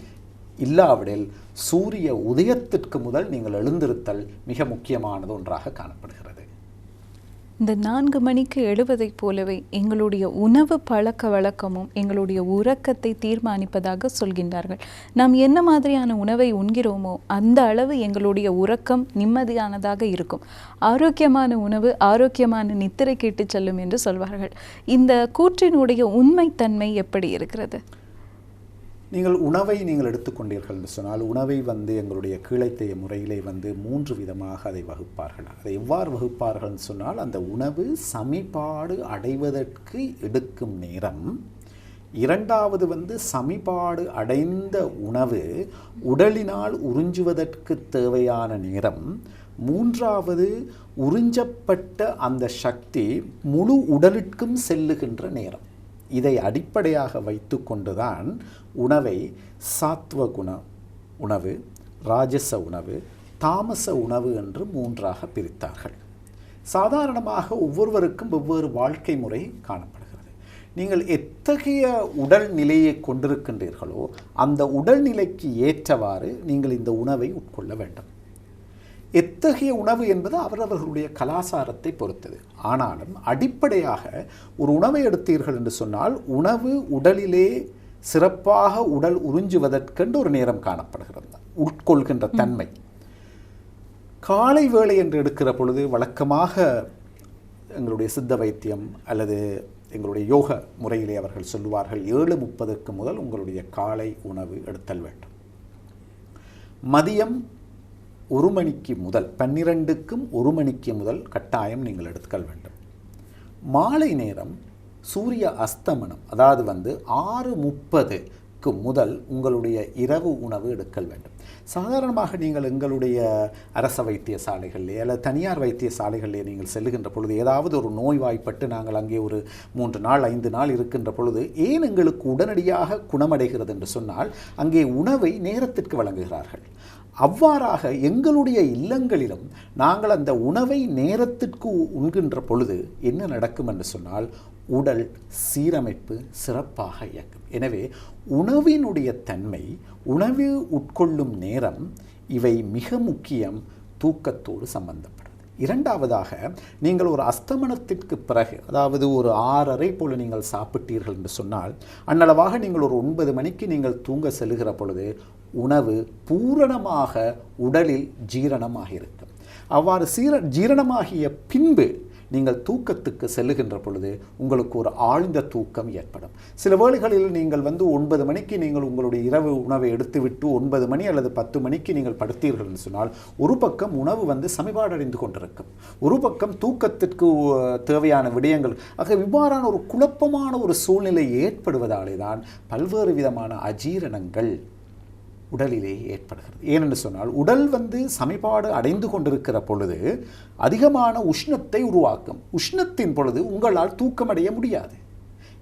இல்லாவிடில் சூரிய உதயத்திற்கு முதல் நீங்கள் எழுந்திருத்தல் மிக முக்கியமானது ஒன்றாக காணப்படுகிறது. இந்த 4 மணிக்கு எழுவதைப் போலவே எங்களுடைய உணவு பழக்க வழக்கமும் எங்களுடைய உறக்கத்தை தீர்மானிப்பதாக சொல்கின்றார்கள். நாம் என்ன மாதிரியான உணவை உண்கிறோமோ அந்த அளவு எங்களுடைய உறக்கம் நிம்மதியானதாக இருக்கும். ஆரோக்கியமான உணவு ஆரோக்கியமான நித்திரை கேட்டு செல்லும் என்று சொல்வார்கள். இந்த கூற்றினுடைய உண்மைத்தன்மை எப்படி இருக்கிறது? நீங்கள் உணவை எடுத்துக்கொண்டீர்கள் என்று சொன்னால், உணவை எங்களுடைய கீழைத்தைய முறையிலே 3 விதமாக அதை வகுப்பார்கள். அதை எவ்வாறு வகுப்பார்கள் சொன்னால், அந்த உணவு சமிபாடு அடைவதற்கு எடுக்கும் நேரம், இரண்டாவது சமிபாடு அடைந்த உணவு உடலினால் உறிஞ்சுவதற்கு தேவையான நேரம், மூன்றாவது உறிஞ்சப்பட்ட அந்த சக்தி முழு உடலுக்கும் செல்லுகின்ற நேரம். இதை அடிப்படையாக வைத்து கொண்டுதான் உணவை சாத்வகுண உணவு, ராஜச உணவு, தாமச உணவு என்று 3ஆக பிரித்தார்கள். சாதாரணமாக ஒவ்வொருவருக்கும் வெவ்வேறு வாழ்க்கை முறை காணப்படுகிறது. நீங்கள் எத்தகைய உடல் நிலையை கொண்டிருக்கின்றீர்களோ அந்த உடல்நிலைக்கு ஏற்றவாறு நீங்கள் இந்த உணவை உட்கொள்ள வேண்டும். எத்தகைய உணவு என்பது அவரவர்களுடைய கலாச்சாரத்தை பொறுத்தது. ஆனாலும் அடிப்படையாக ஒரு உணவை எடுத்தீர்கள் என்று சொன்னால், உணவு உடலிலே சிறப்பாக உடல் உறிஞ்சுவதற்கென்று ஒரு நேரம் காணப்படுகிறது, உட்கொள்கின்ற தன்மை. காலை வேளை என்று எடுக்கிற பொழுது வழக்கமாக எங்களுடைய சித்த வைத்தியம் அல்லது எங்களுடைய யோக முறையிலே அவர்கள் சொல்லுவார்கள், 7:30 முதல் உங்களுடைய காலை உணவு எடுத்தல் வேண்டும். மதியம் 1 மணிக்கு முதல் 12க்கும் 1 மணிக்கு முதல் கட்டாயம் நீங்கள் எடுத்துக்கொள்ள வேண்டும். மாலை நேரம் சூரிய அஸ்தமனம், அதாவது 6:30க்கு முதல் உங்களுடைய இரவு உணவு எடுக்கல் வேண்டும். சாதாரணமாக நீங்கள் எங்களுடைய அரச வைத்தியசாலைகளிலே அல்லது தனியார் வைத்தியசாலைகளிலே நீங்கள் செல்லுகின்ற பொழுது, ஏதாவது ஒரு நோய்வாய்ப்பட்டு நாங்கள் அங்கே ஒரு 3 நாள் 5 நாள் இருக்கின்ற பொழுது, ஏன் எங்களுக்கு உடனடியாக குணமடைகிறது என்று சொன்னால், அங்கே உணவை நேரத்திற்கு வழங்குகிறார்கள். அவ்வாறாக எங்களுடைய இல்லங்களிலும் நாங்கள் அந்த உணவை நேரத்திற்கு உண்கின்ற பொழுது என்ன நடக்கும் என்று சொன்னால், உடல் சீரமைப்பு சிறப்பாக இயக்கும். எனவே உணவினுடைய தன்மை, உணவு உட்கொள்ளும் நேரம், இவை மிக முக்கியம். தூக்கத்தோடு சம்பந்தப்படுது. இரண்டாவதாக, நீங்கள் ஒரு அஸ்தமனத்திற்கு பிறகு, அதாவது ஒரு 6:30 போல நீங்கள் சாப்பிட்டீர்கள் என்று சொன்னால், அன்னளவாக நீங்கள் ஒரு 9 மணிக்கு நீங்கள் தூங்க செல்லுகிற பொழுது உணவு பூரணமாக உடலில் ஜீரணமாக இருக்கும். அவ்வாறு ஜீரணமாகிய பின்பு நீங்கள் தூக்கத்துக்கு செல்லுகின்ற பொழுது உங்களுக்கு ஒரு ஆழ்ந்த தூக்கம் ஏற்படும். சில வேளைகளில் நீங்கள் 9 மணிக்கு நீங்கள் உங்களுடைய இரவு உணவை எடுத்துவிட்டு 9 மணி அல்லது 10 மணிக்கு நீங்கள் படுத்தீர்கள் என்று சொன்னால், ஒரு பக்கம் உணவு சமிபாடடைந்து கொண்டிருக்கும், ஒரு பக்கம் தூக்கத்திற்கு தேவையான விடயங்கள். ஆக இவ்வாறான ஒரு குழப்பமான ஒரு சூழ்நிலை ஏற்படுவதாலே தான் பல்வேறு விதமான அஜீரணங்கள் உடலிலே ஏற்படுகிறது. ஏனென்று சொன்னால், உடல் சமிபாடு அடைந்து கொண்டிருக்கிற பொழுது அதிகமான உஷ்ணத்தை உருவாக்கும். உஷ்ணத்தின் பொழுது உங்களால் தூக்கமடைய முடியாது.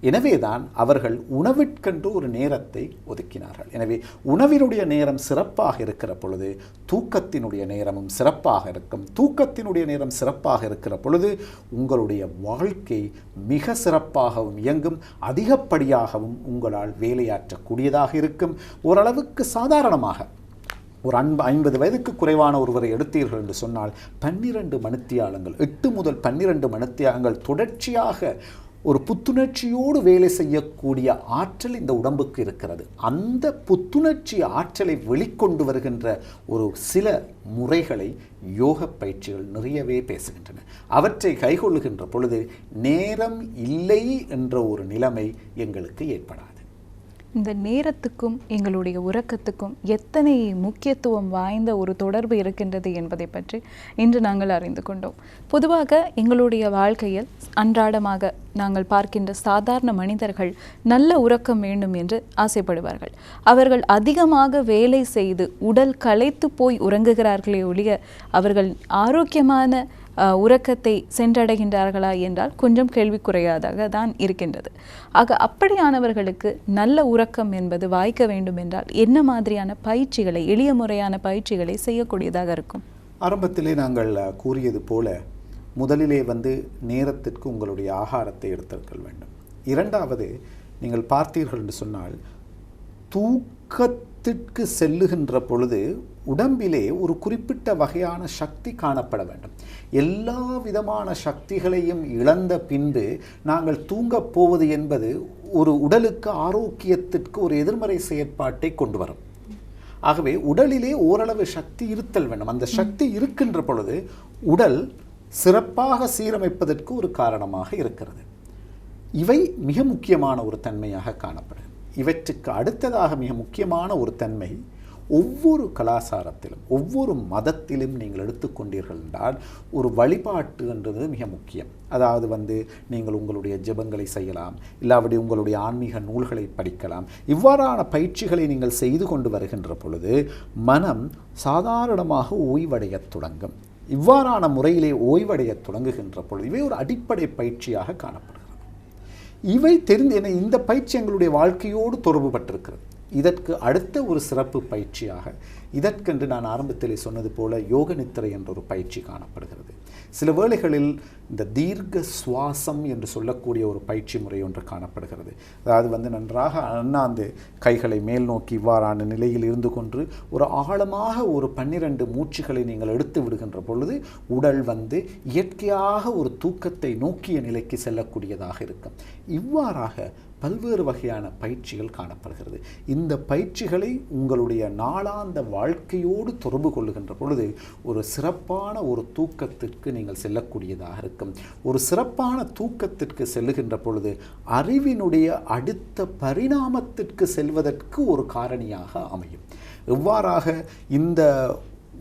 எனவேதான் அவர்கள் உணவிற்கென்று ஒரு நேரத்தை ஒதுக்கினார்கள். எனவே உணவினுடைய நேரம் சிறப்பாக இருக்கிற பொழுது தூக்கத்தினுடைய நேரமும் சிறப்பாக இருக்கும். தூக்கத்தினுடைய நேரம் சிறப்பாக இருக்கிற பொழுது உங்களுடைய வாழ்க்கை மிக சிறப்பாகவும் இயங்கும், அதிகப்படியாகவும் உங்களால் வேலையாற்றக்கூடியதாக இருக்கும். ஓரளவுக்கு சாதாரணமாக ஒரு 50 வயதுக்கு குறைவான ஒருவரை எடுத்தீர்கள் என்று சொன்னால் 12 மணித்தியாலங்கள் 8 முதல் 12 மணித்தியாலங்கள் தொடர்ச்சியாக ஒரு புத்துணர்ச்சியோடு வேலை செய்யக்கூடிய ஆற்றல் இந்த உடம்புக்கு இருக்கிறது. அந்த புத்துணர்ச்சி ஆற்றலை வெளிக்கொண்டு வருகின்ற ஒரு சில முறைகளை யோக பயிற்சிகள் நிறையவே பேசுகின்றன. அவற்றை கைகொள்ளுகின்ற பொழுது நேரம் இல்லை என்ற ஒரு நிலைமை எங்களுக்கு ஏற்படாது. இந்த நேரத்துக்கும் எங்களுடைய உறக்கத்துக்கும் எத்தனை முக்கியத்துவம் வாய்ந்த ஒரு தொடர்பு இருக்கின்றது என்பதை பற்றி இன்று நாங்கள் அறிந்து கொண்டோம். பொதுவாக எங்களுடைய வாழ்க்கையில் அன்றாடமாக நாங்கள் பார்க்கின்ற சாதாரண மனிதர்கள் நல்ல உறக்கம் வேண்டும் என்று ஆசைப்படுவார்கள். அவர்கள் அதிகமாக வேலை செய்து உடல் களைத்து போய் உறங்குகிறார்களே ஒழிய அவர்கள் ஆரோக்கியமான உறக்கத்தை சென்றடைகின்றார்களா என்றால் கொஞ்சம் கேள்விக்குறையாதாக தான் இருக்கின்றது. ஆக அப்படியானவர்களுக்கு நல்ல உறக்கம் என்பது வாய்க்க வேண்டும் என்றால் என்ன மாதிரியான பயிற்சிகளை, எளிய முறையான பயிற்சிகளை செய்யக்கூடியதாக இருக்கும்? ஆரம்பத்திலே நாங்கள் கூறியது போல முதலிலே நேரத்திற்கு உங்களுடைய ஆகாரத்தை எடுத்திருக்க வேண்டும். இரண்டாவது, நீங்கள் பார்த்தீர்கள் என்று சொன்னால் தூக்கத்திற்கு செல்லுகின்ற பொழுது உடம்பிலே ஒரு குறிப்பிட்ட வகையான சக்தி காணப்பட வேண்டும். எல்லா விதமான சக்திகளையும் இழந்த பின்பு நாங்கள் தூங்கப் போவது என்பது ஒரு உடலுக்கு ஆரோக்கியத்திற்கு ஒரு எதிர்மறை செயற்பாட்டை கொண்டு வரும். ஆகவே உடலிலே ஓரளவு சக்தி இருத்தல் வேண்டும். அந்த சக்தி இருக்கின்ற பொழுது உடல் சிறப்பாக சீரமைப்பதற்கு ஒரு காரணமாக இருக்கிறது. இவை மிக முக்கியமான ஒரு தன்மையாக காணப்படுகிறது. இவற்றுக்கு அடுத்ததாக மிக முக்கியமான ஒரு தன்மை, ஒவ்வொரு கலாச்சாரத்திலும் ஒவ்வொரு மதத்திலும் நீங்கள் எடுத்துக்கொண்டீர்கள் என்றால் ஒரு வழிபாட்டு என்றது மிக முக்கியம். அதாவது நீங்கள் உங்களுடைய ஜெபங்களை செய்யலாம், இல்லாவிடி உங்களுடைய ஆன்மீக நூல்களை படிக்கலாம். இவ்வாறான பயிற்சிகளை நீங்கள் செய்து கொண்டு வருகின்ற பொழுது மனம் சாதாரணமாக ஓய்வடையத் தொடங்கும். இவ்வாறான முறையிலே ஓய்வடையத் தொடங்குகின்ற பொழுது இவை ஒரு அடிப்படை பயிற்சியாக காணப்படுகிறது. இவை இந்த பயிற்சி எங்களுடைய வாழ்க்கையோடு தொடர்பு பட்டிருக்கிறது. இதற்கு அடுத்த ஒரு சிறப்பு பயிற்சியாக இதற்கென்று நான் ஆரம்பத்திலே சொன்னது போல யோக நித்திரை என்ற ஒரு பயிற்சி காணப்படுகிறது. சில வேளைகளில் இந்த தீர்க்க சுவாசம் என்று சொல்லக்கூடிய ஒரு பயிற்சி முறை ஒன்று காணப்படுகிறது. அதாவது நன்றாக அண்ணாந்து கைகளை மேல் நோக்கி இவ்வாறான நிலையில் இருந்து கொண்டு ஒரு ஆழமாக ஒரு 12 மூச்சுகளை நீங்கள் எடுத்து விடுகின்ற பொழுது உடல் இயற்கையாக ஒரு தூக்கத்தை நோக்கிய நிலைக்கு செல்லக்கூடியதாக இருக்கும். இவ்வாறாக பல்வேறு வகையான பயிற்சிகள் காணப்படுகிறது. இந்த பயிற்சிகளை உங்களுடைய நாளாந்த வாழ்க்கையோடு தொடர்பு கொள்ளுகின்ற பொழுது ஒரு சிறப்பான ஒரு தூக்கத்திற்கு நீங்கள் செல்லக்கூடியதாக இருக்கும். ஒரு சிறப்பான தூக்கத்திற்கு செல்லுகின்ற பொழுது அறிவினுடைய அடுத்த பரிணாமத்திற்கு செல்வதற்கு ஒரு காரணியாக அமையும். எவ்வாறாக இந்த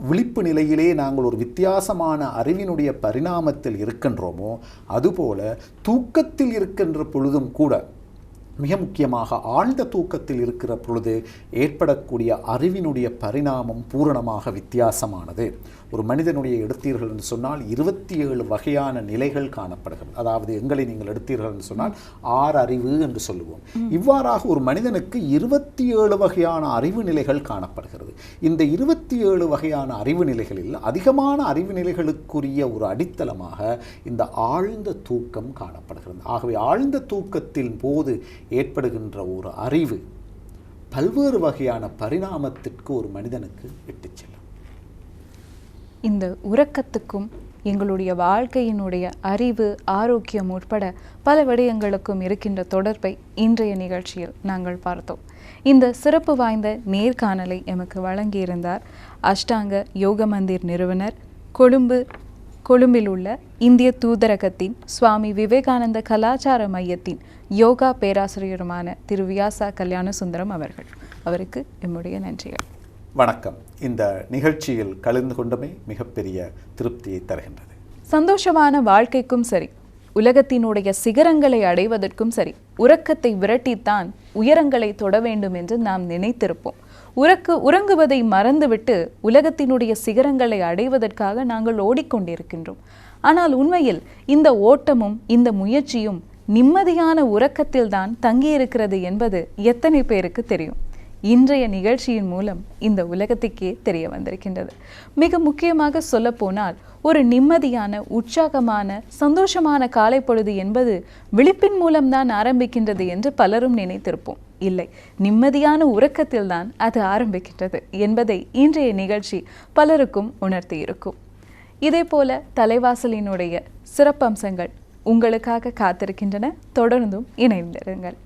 விழிப்பு நிலையிலே நாங்கள் ஒரு வித்தியாசமான அறிவினுடைய பரிணாமத்தில் இருக்கின்றோமோ அதுபோல தூக்கத்தில் இருக்கின்ற பொழுதும் கூட மிக முக்கியமாக ஆழ்ந்த தூக்கத்தில் இருக்கிற பொழுது ஏற்படக்கூடிய அறிவினுடைய பரிணாமம் பூரணமாக வித்தியாசமானது. ஒரு மனிதனுடைய எடுத்தீர்கள் என்று சொன்னால் 27 வகையான நிலைகள் காணப்படுகிறது. அதாவது எங்களை நீங்கள் எடுத்தீர்கள் என்று சொன்னால் 6 அறிவு என்று சொல்லுவோம். இவ்வாறாக ஒரு மனிதனுக்கு 27 வகையான அறிவு நிலைகள் காணப்படுகிறது. இந்த 27 வகையான அறிவு நிலைகளில் அதிகமான அறிவு நிலைகளுக்குரிய ஒரு அடித்தளமாக இந்த ஆழ்ந்த தூக்கம் காணப்படுகிறது. ஆகவே ஆழ்ந்த தூக்கத்தின் போது ஏற்படுகின்ற ஒரு அறிவு பல்வேறு வகையான பரிணாமத்திற்கு ஒரு மனிதனுக்கு இட்டுச் செல்லும். இந்த உறக்கத்துக்கும் எங்களுடைய வாழ்க்கையினுடைய அறிவு, ஆரோக்கியம் உட்பட பல விடயங்களுக்கும் இருக்கின்ற தொடர்பை இன்றைய நிகழ்ச்சியில் நாங்கள் பார்த்தோம். இந்த சிறப்பு வாய்ந்த நேர்காணலை எமக்கு வழங்கியிருந்தார் அஷ்டாங்க யோக மந்திர் நிறுவனர், கொழும்பில் உள்ள இந்திய தூதரகத்தின் சுவாமி விவேகானந்த கலாச்சார மையத்தின் யோகா பேராசிரியருமான திரு வியாசா கல்யாண சுந்தரம் அவர்கள். அவருக்கு எம்முடைய நன்றிகள். வணக்கம். இந்த நிகழ்ச்சியில் கலந்து கொண்டமை மிகப்பெரிய திருப்தியை தருகின்றது. சந்தோஷமான வாழ்க்கைக்கும் சரி, உலகத்தினுடைய சிகரங்களை அடைவதற்கும் சரி, உறக்கத்தை விரட்டித்தான் உயரங்களை தொட வேண்டும் என்று நாம் நினைத்திருப்போம். உறங்குவதை மறந்துவிட்டு உலகத்தினுடைய சிகரங்களை அடைவதற்காக நாங்கள் ஓடிக்கொண்டிருக்கின்றோம். ஆனால் உண்மையில் இந்த ஓட்டமும் இந்த முயற்சியும் நிம்மதியான உறக்கத்தில்தான் தங்கியிருக்கிறது என்பது எத்தனை பேருக்கு தெரியும்? இன்றைய நிகழ்ச்சியின் மூலம் இந்த உலகத்துக்கே தெரிய வந்திருக்கின்றது. மிக முக்கியமாக சொல்லப்போனால், ஒரு நிம்மதியான, உற்சாகமான, சந்தோஷமான காலை பொழுது என்பது விழிப்பின் மூலம்தான் ஆரம்பிக்கின்றது என்று பலரும் நினைத்திருப்போம். இல்லை, நிம்மதியான உறக்கத்தில்தான் அது ஆரம்பிக்கின்றது என்பதை இன்றைய நிகழ்ச்சி பலருக்கும் உணர்த்தி இருக்கும். இதே போல தலைவாசலினுடைய சிறப்பம்சங்கள் உங்களுக்காக காத்திருக்கின்றன. தொடர்ந்தும் இணைந்திருங்கள்.